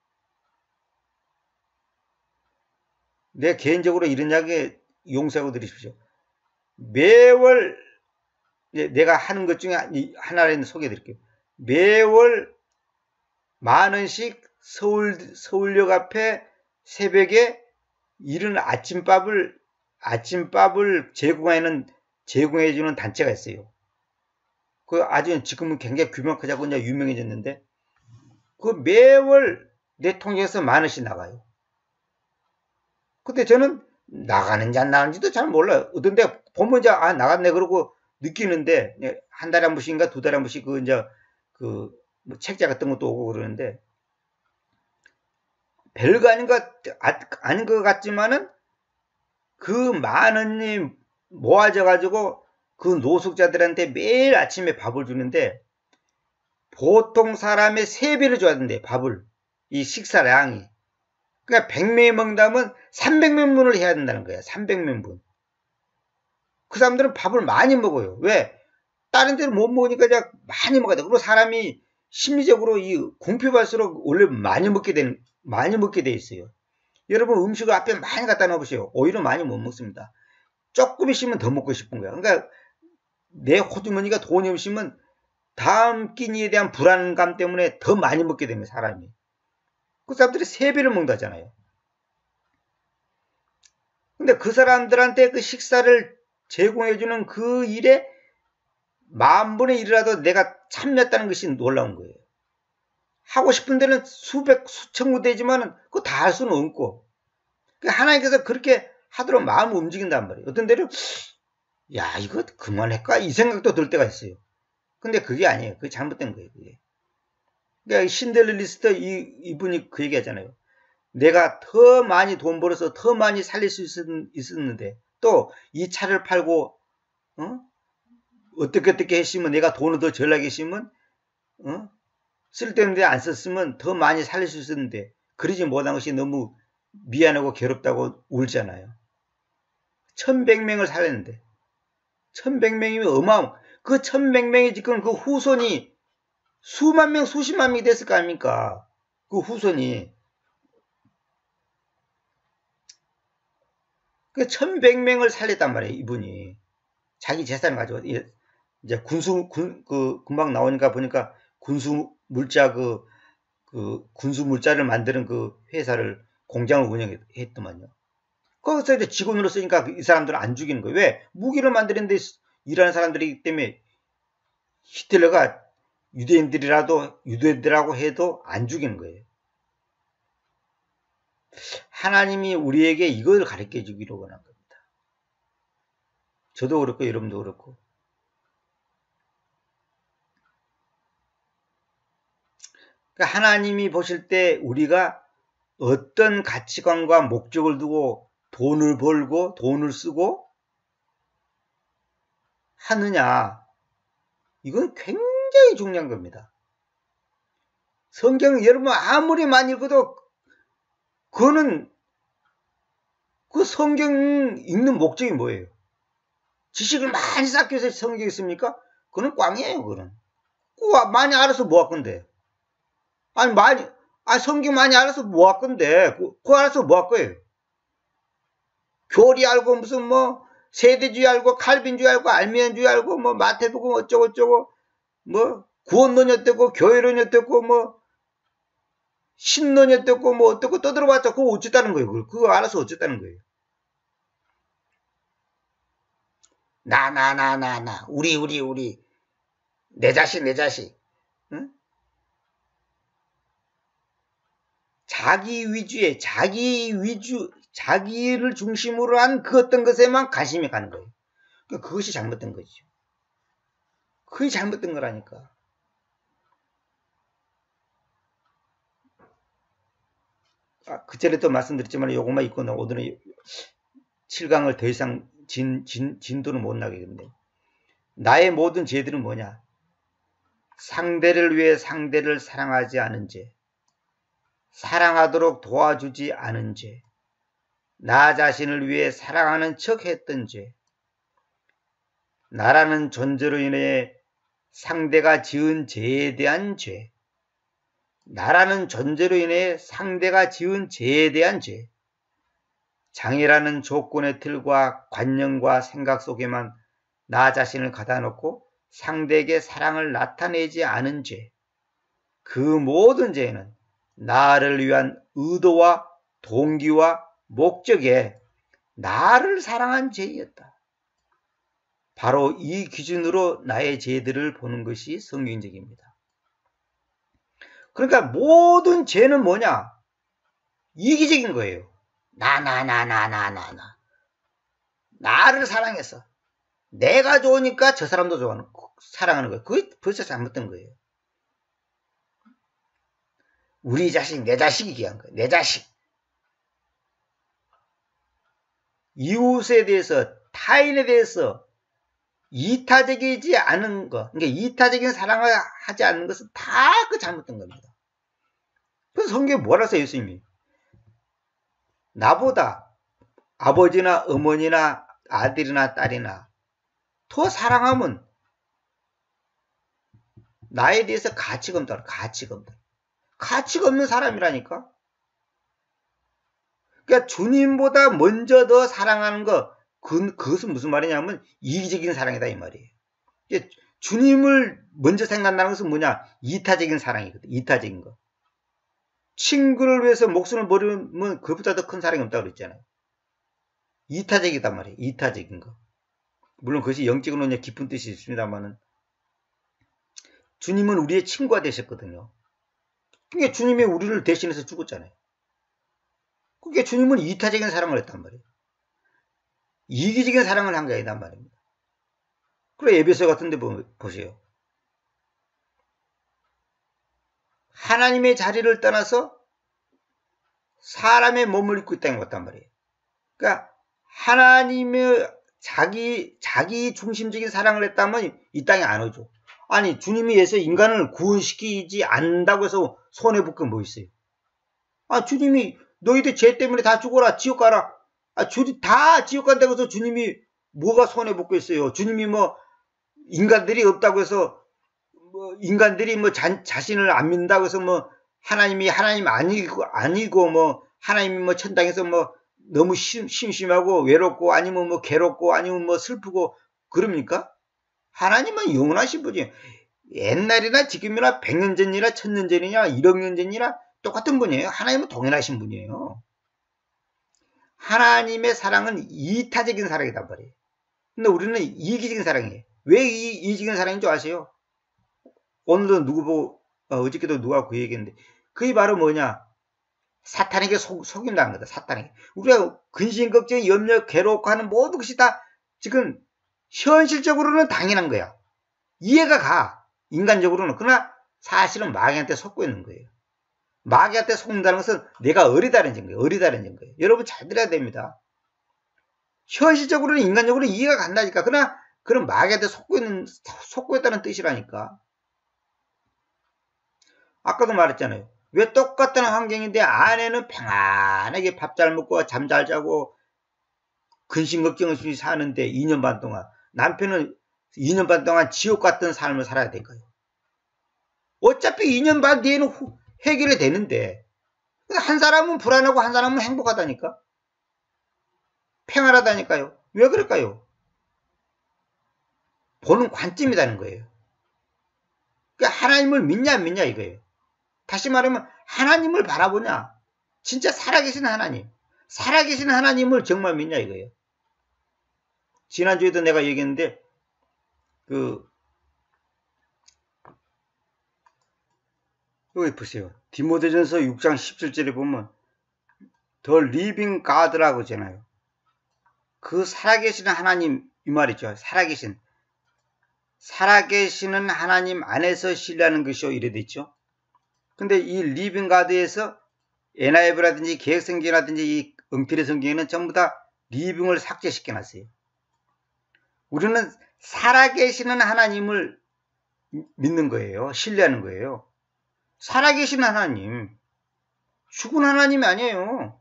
S2: 내 개인적으로 이런 이야기 용서하고 드리십시오. 매월 내가 하는 것 중에 하나를 소개해 드릴게요. 매월 10,000원씩 서울역 앞에 새벽에 이른 아침밥을 제공해 주는 단체가 있어요. 그 아주 지금은 굉장히 규모가 크자고 이제 유명해졌는데, 그 매월 내 통장에서 10,000원씩 나가요. 근데 저는 나가는지 안 나가는지도 잘 몰라요. 어떤 데 보면 이제 나갔네 그러고 느끼는데, 한 달에 한 번씩인가 두 달에 한 번씩 뭐 책자 같은 것도 오고 그러는데, 별거 아닌 것 같지만은 그 10,000원이 모아져 가지고 그 노숙자들한테 매일 아침에 밥을 주는데, 보통 사람의 3배를 줘야 된대, 밥을. 이 식사량이. 그러니까 100명이 먹는다면 300명분을 해야 된다는 거야. 300명분. 그 사람들은 밥을 많이 먹어요. 왜? 다른 데는 못 먹으니까 그냥 많이 먹어야 돼. 그리고 사람이 심리적으로 이 공표할수록 원래 많이 먹게 돼 있어요. 여러분 음식을 앞에 많이 갖다 놓으세요. 오히려 많이 못 먹습니다. 조금 있으면 더 먹고 싶은 거야. 그러니까 내 호주머니가 돈이 없으면 다음 끼니에 대한 불안감 때문에 더 많이 먹게 되면 사람이. 그 사람들이 3배를 먹는다잖아요. 근데 그 사람들한테 그 식사를 제공해주는 그 일에 10,000분의 1이라도 내가 참여했다는 것이 놀라운 거예요. 하고 싶은 데는 수천 군데지만 그거 다 할 수는 없고. 하나님께서 그렇게 하도록 마음을 움직인단 말이에요. 어떤 데는 야 이거 그만할까? 이 생각도 들 때가 있어요. 근데 그게 아니에요. 그게 잘못된 거예요. 그게. 그러니까 신들리 리스트 이분이 그 얘기 하잖아요. 내가 더 많이 돈 벌어서 더 많이 살릴 수 있었는데 또 이 차를 팔고 어떻게 했으면 내가 돈을 더 절하게 했으면 쓸데없는 데 안 썼으면 더 많이 살릴 수 있었는데 그러지 못한 것이 너무 미안하고 괴롭다고 울잖아요. 1,100명을 살렸는데 1,100명이면 그 1,100명이 지금 그 후손이 수만 명 수십만 명이 됐을 거 아닙니까? 그 후손이. 그 1,100명을 살렸단 말이에요. 이분이 자기 재산을 가지고 이제 금방 나오니까 보니까 군수 물자를 만드는 그 회사를 공장을 운영했더만요. 거기서 이제 직원으로 쓰니까 이 사람들은 안 죽이는 거예요. 왜? 무기를 만드는데 일하는 사람들이기 때문에 히틀러가 유대인들이라고 해도 안 죽이는 거예요. 하나님이 우리에게 이걸 가르쳐 주기로 원한 겁니다. 저도 그렇고 여러분도 그렇고. 그러니까 하나님이 보실 때 우리가 어떤 가치관과 목적을 두고 돈을 벌고 돈을 쓰고 하느냐, 이건 굉장히 중요한 겁니다. 성경 여러분 아무리 많이 읽어도 그거는 그 성경 읽는 목적이 뭐예요? 지식을 많이 쌓기 위해서 성경이 있습니까? 그건 꽝이에요, 그건. 많이 알아서 뭐 할 건데? 성경 많이 알아서 뭐 할 건데? 그거 알아서 뭐 할 거예요? 교리 알고, 무슨 뭐, 세대주의 알고, 칼빈주의 알고, 알미안주의 알고, 뭐, 마태복음 어쩌고저쩌고, 뭐, 구원론이 어떻고, 교회론이 어떻고, 뭐, 신론이 어떻고, 뭐, 어떻고 떠들어봤자 그거 어쨌다는 거예요. 그거 알아서 어쨌다는 거예요. 우리. 내 자식. 응? 자기를 중심으로 한 그 어떤 것에만 관심이 가는 거예요. 그러니까 그것이 잘못된 거죠. 그게 잘못된 거라니까. 그 전에도 말씀드렸지만 요것만 읽고 오늘은 7강을 더 이상 진도는 못 나가겠는데, 나의 모든 죄들은 뭐냐? 상대를 위해 상대를 사랑하지 않은 죄, 사랑하도록 도와주지 않은 죄, 나 자신을 위해 사랑하는 척 했던 죄, 나라는 존재로 인해 상대가 지은 죄에 대한 죄, 나라는 존재로 인해 상대가 지은 죄에 대한 죄, 장애라는 조건의 틀과 관념과 생각 속에만 나 자신을 가다 놓고 상대에게 사랑을 나타내지 않은 죄, 그 모든 죄는 나를 위한 의도와 동기와 목적에 나를 사랑한 죄였다. 바로 이 기준으로 나의 죄들을 보는 것이 성경적입니다. 그러니까 모든 죄는 뭐냐? 이기적인 거예요. 나를 사랑해서 내가 좋으니까 저 사람도 사랑하는 거예요. 그게 벌써 잘못된 거예요. 우리 자식, 내 자식이 귀한 거예요. 내 자식. 이웃에 대해서, 타인에 대해서 이타적이지 않은 것, 그러니까 이타적인 사랑을 하지 않는 것은 다 그 잘못된 겁니다. 그래서 성경에 뭐라 써요, 예수님이? 나보다 아버지나 어머니나 아들이나 딸이나 더 사랑하면 나에 대해서 가치가 없다. 가치가 없는 사람이라니까. 그러니까 주님보다 먼저 더 사랑하는 것, 그것은 무슨 말이냐면 이기적인 사랑이다 이 말이에요. 주님을 먼저 생각한다는 것은 뭐냐? 이타적인 사랑이거든. 이타적인 거. 친구를 위해서 목숨을 버리면 그보다 더 큰 사랑이 없다고 그랬잖아요. 이타적이단 말이에요. 이타적인 거. 물론 그것이 영적으로 깊은 뜻이 있습니다만은, 주님은 우리의 친구가 되셨거든요. 그러니까 주님이 우리를 대신해서 죽었잖아요. 그러니까 주님은 이타적인 사랑을 했단 말이에요. 이기적인 사랑을 한 게 아니단 말입니다. 그래, 에베소 같은 데 보세요. 하나님의 자리를 떠나서 사람의 몸을 입고 이 땅에 왔단 말이에요. 그러니까 하나님의 자기 중심적인 사랑을 했다면 이 땅에 안 오죠. 아니, 주님이 예수 인간을 구원시키지 않는다고 해서 손해볼 게 뭐 있어요? 주님이 너희들 죄 때문에 다 죽어라, 지옥 가라. 다 지옥 간다고 해서 주님이 뭐가 손해볼 게 있어요? 주님이 뭐 인간들이 없다고 해서 인간들이 자신을 안 믿는다고 해서 하나님 아니고 하나님이 천당에서 너무 심심하고 외롭고 아니면 괴롭고 아니면 슬프고 그럽니까? 하나님은 영원하신 분이에요. 옛날이나 지금이나 100년 전이나 1000년 전이나 1억 년 전이나 똑같은 분이에요. 하나님은 동일하신 분이에요. 하나님의 사랑은 이타적인 사랑이단 말이에요. 근데 우리는 이기적인 사랑이에요. 왜 이기적인 사랑인 줄 아세요? 오늘도 누구 보고 어저께도 누가 그 얘기했는데, 그게 바로 뭐냐? 사탄에게 속인다는 거다. 사탄에게. 우리가 근심, 걱정, 염려, 괴로워하는 모든 것이 다 지금 현실적으로는 당연한 거야. 이해가 가. 인간적으로는. 그러나 사실은 마귀한테 속고 있는 거예요. 마귀한테 속는다는 것은 내가 어리다는 거예요. 여러분 잘 들어야 됩니다. 현실적으로는 인간적으로 이해가 간다니까. 그러나 그런 마귀한테 속고 있다는 뜻이라니까. 아까도 말했잖아요. 왜 똑같은 환경인데 아내는 평안하게 밥 잘 먹고 잠 잘 자고 근심 걱정 없이 사는데 2년 반 동안 남편은 2년 반 동안 지옥 같은 삶을 살아야 될까요? 어차피 2년 반 뒤에는 해결이 되는데 한 사람은 불안하고 한 사람은 행복하다니까? 평안하다니까요. 왜 그럴까요? 보는 관점이라는 거예요. 그러니까 하나님을 믿냐 안 믿냐 이거예요. 다시 말하면 하나님을 바라보냐, 진짜 살아계신 하나님, 살아계신 하나님을 정말 믿냐 이거예요. 지난주에도 내가 얘기했는데 여기 보세요. 디모데전서 6장 17절에 보면 The Living God라고 하잖아요. 그 살아계신 하나님 이 말이죠. 살아계시는 하나님 안에서 신뢰하는 것이요 이래 됐죠. 근데 이 리빙 가드에서 NIV라든지 개혁성경이라든지 이 은필의 성경에는 전부 다 리빙을 삭제시켜 놨어요. 우리는 살아계시는 하나님을 믿는 거예요. 신뢰하는 거예요. 살아계신 하나님, 죽은 하나님이 아니에요.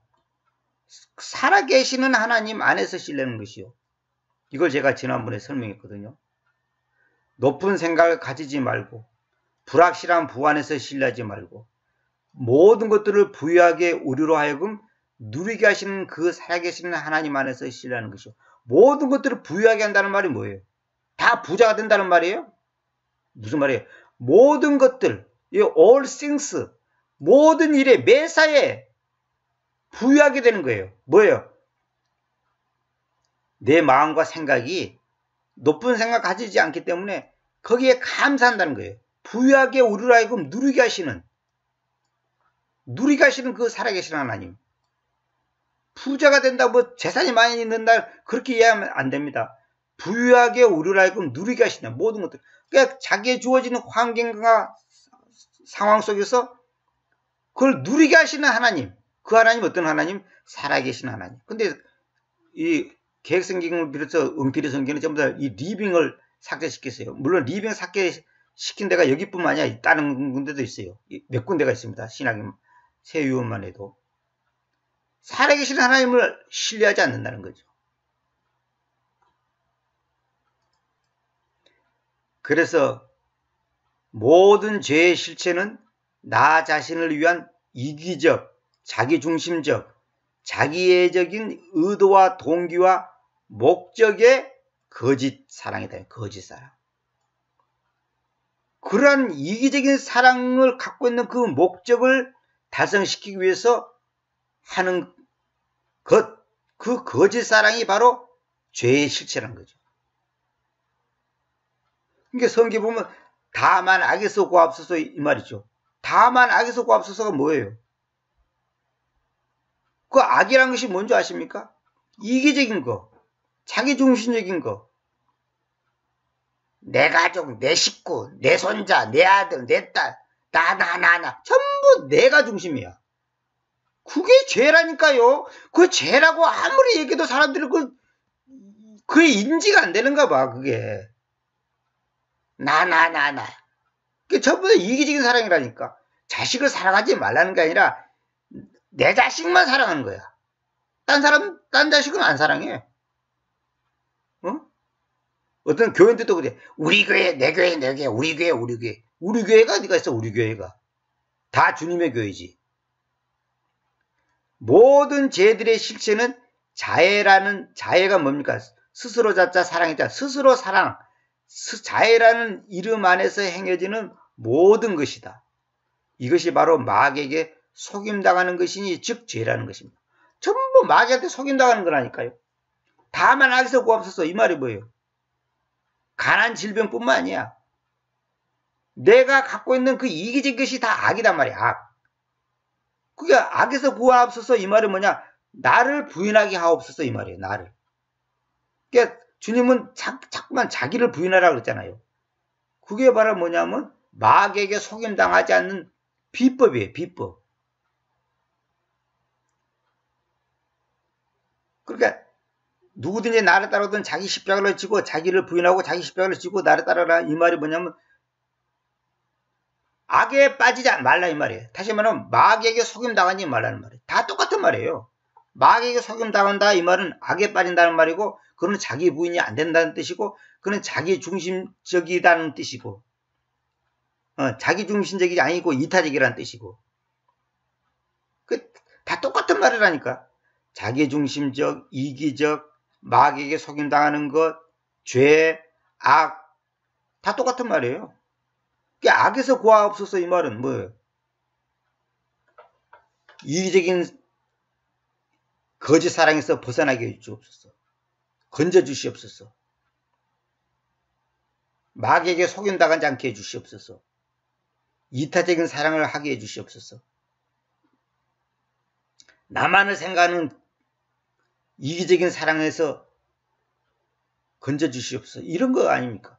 S2: 살아계시는 하나님 안에서 신뢰하는 것이요. 이걸 제가 지난번에 설명했거든요. 높은 생각을 가지지 말고 불확실한 부안에서 신뢰하지 말고 모든 것들을 부유하게 우리로 하여금 누리게 하시는 그 살아계시는 하나님 안에서 신뢰하는 것이요. 모든 것들을 부유하게 한다는 말이 뭐예요? 다 부자가 된다는 말이에요? 무슨 말이에요? 모든 것들, all things, 모든 일에 매사에 부유하게 되는 거예요. 뭐예요? 내 마음과 생각이 높은 생각 가지지 않기 때문에 거기에 감사한다는 거예요. 부유하게 우리로 하여금 누리게 하시는 그 살아계신 하나님. 부자가 된다고 재산이 많이 있는다 그렇게 이해하면 안 됩니다. 부유하게 우리로 하여금 누리게 하시는 모든 것들. 그러니까 자기의 주어지는 환경과 상황 속에서 그걸 누리게 하시는 하나님. 그 하나님 어떤 하나님? 살아계신 하나님. 근데 이 개혁성경을 비롯해서 은필의 성경은 전부 다 이 리빙을 삭제시켰어요. 물론 리빙 삭제시킨 데가 여기뿐만 아니라 다른 군데도 있어요. 몇 군데가 있습니다. 신학의 새 유언만 해도. 살아계신 하나님을 신뢰하지 않는다는 거죠. 그래서 모든 죄의 실체는 나 자신을 위한 이기적, 자기중심적, 자기애적인 의도와 동기와 목적의 거짓 사랑이다. 거짓 사랑. 그러한 이기적인 사랑을 갖고 있는 그 목적을 달성시키기 위해서 하는 것, 그 거짓 사랑이 바로 죄의 실체라는 거죠. 그러니까 성경 보면 다만 악에서 구하옵소서 이 말이죠. 다만 악에서 구하옵소서가 뭐예요? 그 악이라는 것이 뭔지 아십니까? 이기적인 거, 자기중심적인 거. 내 가족, 내 식구, 내 손자, 내 아들, 내 딸, 나. 전부 내가 중심이야. 그게 죄라니까요. 그 죄라고 아무리 얘기해도 사람들이 그게 인지가 안 되는가 봐, 그게. 나. 그게 전부 다 이기적인 사랑이라니까. 자식을 사랑하지 말라는 게 아니라 내 자식만 사랑하는 거야. 딴 자식은 안 사랑해. 어떤 교인들도 그래. 우리 교회, 내 교회, 우리 교회. 우리 교회가 어디가 있어, 우리 교회가. 다 주님의 교회지. 모든 죄들의 실체는 자애가 뭡니까? 스스로 자자 사랑이자 스스로 사랑. 자애라는 이름 안에서 행해지는 모든 것이다. 이것이 바로 마귀에게 속임당하는 것이니 즉 죄라는 것입니다. 전부 마귀한테 속임당하는 거라니까요. 다만 악에서 구하옵소서 이 말이 뭐예요? 가난 질병뿐만 아니야. 내가 갖고 있는 그 이기적인 것이 다 악이단 말이야. 악. 그게 악에서 구하옵소서 이 말은 뭐냐? 나를 부인하게 하옵소서 이 말이에요. 나를. 그러니까 주님은 자꾸만 자기를 부인하라고 그랬잖아요. 그게 바로 뭐냐면 마귀에게 속임당하지 않는 비법이에요. 비법. 그러니까 누구든지 나를 따르든 자기 십자가를 지고 자기를 부인하고 자기 십자가를 지고 나를 따르라 이 말이 뭐냐면 악에 빠지지 말라 이 말이에요. 다시 말하면 마귀에게 속임당하지 말라는 말이에요. 다 똑같은 말이에요. 마귀에게 속임당한다 이 말은 악에 빠진다는 말이고, 그는 자기 부인이 안 된다는 뜻이고, 그는 자기 중심적이다는 뜻이고, 자기 중심적이 아니고 이타적이라는 뜻이고, 다 똑같은 말이라니까. 자기 중심적, 이기적, 마귀에게 속임당하는 것, 죄, 악, 다 똑같은 말이에요. 악에서 구하옵소서 이 말은 뭐예요? 이기적인 거짓 사랑에서 벗어나게 해주옵소서. 건져주시옵소서. 마귀에게 속임당하지 않게 해주시옵소서. 이타적인 사랑을 하게 해주시옵소서. 나만을 생각하는 이기적인 사랑에서 건져주시옵소서. 이런 거 아닙니까?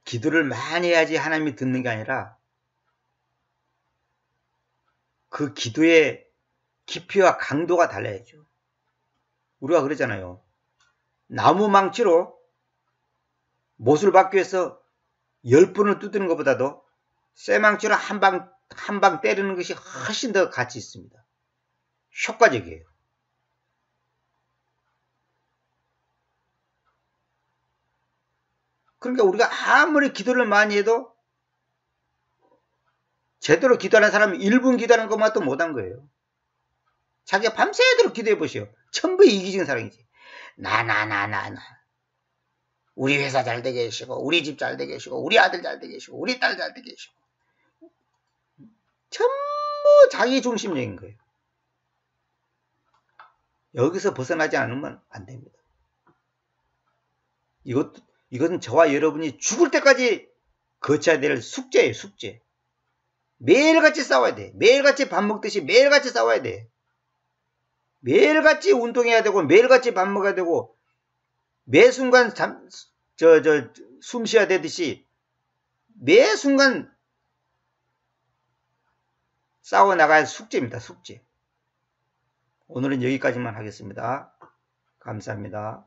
S2: 기도를 많이 해야지 하나님이 듣는 게 아니라 그 기도의 깊이와 강도가 달라야죠. 우리가 그러잖아요. 나무 망치로 못을 받기 위해서 10번을 두드리는 것보다도 쇠망치로 한 방 때리는 것이 훨씬 더 가치 있습니다. 효과적이에요. 그러니까 우리가 아무리 기도를 많이 해도 제대로 기도하는 사람은 1분 기도하는 것만도 못한 거예요. 자기가 밤새도록 기도해 보시오. 전부 이기적인 사랑이지. 나. 우리 회사 잘 되게 하시고, 우리 집 잘 되게 하시고, 우리 아들 잘 되게 하시고, 우리 딸 잘 되게 하시고. 전부 자기 중심적인 거예요. 여기서 벗어나지 않으면 안 됩니다. 이것은 저와 여러분이 죽을 때까지 거쳐야 될 숙제예요, 숙제. 매일같이 싸워야 돼. 매일같이 밥 먹듯이 매일같이 싸워야 돼. 매일같이 운동해야 되고, 매일같이 밥 먹어야 되고, 매 순간 숨 쉬어야 되듯이 매 순간 싸워 나가야 숙제입니다, 숙제. 오늘은 여기까지만 하겠습니다. 감사합니다.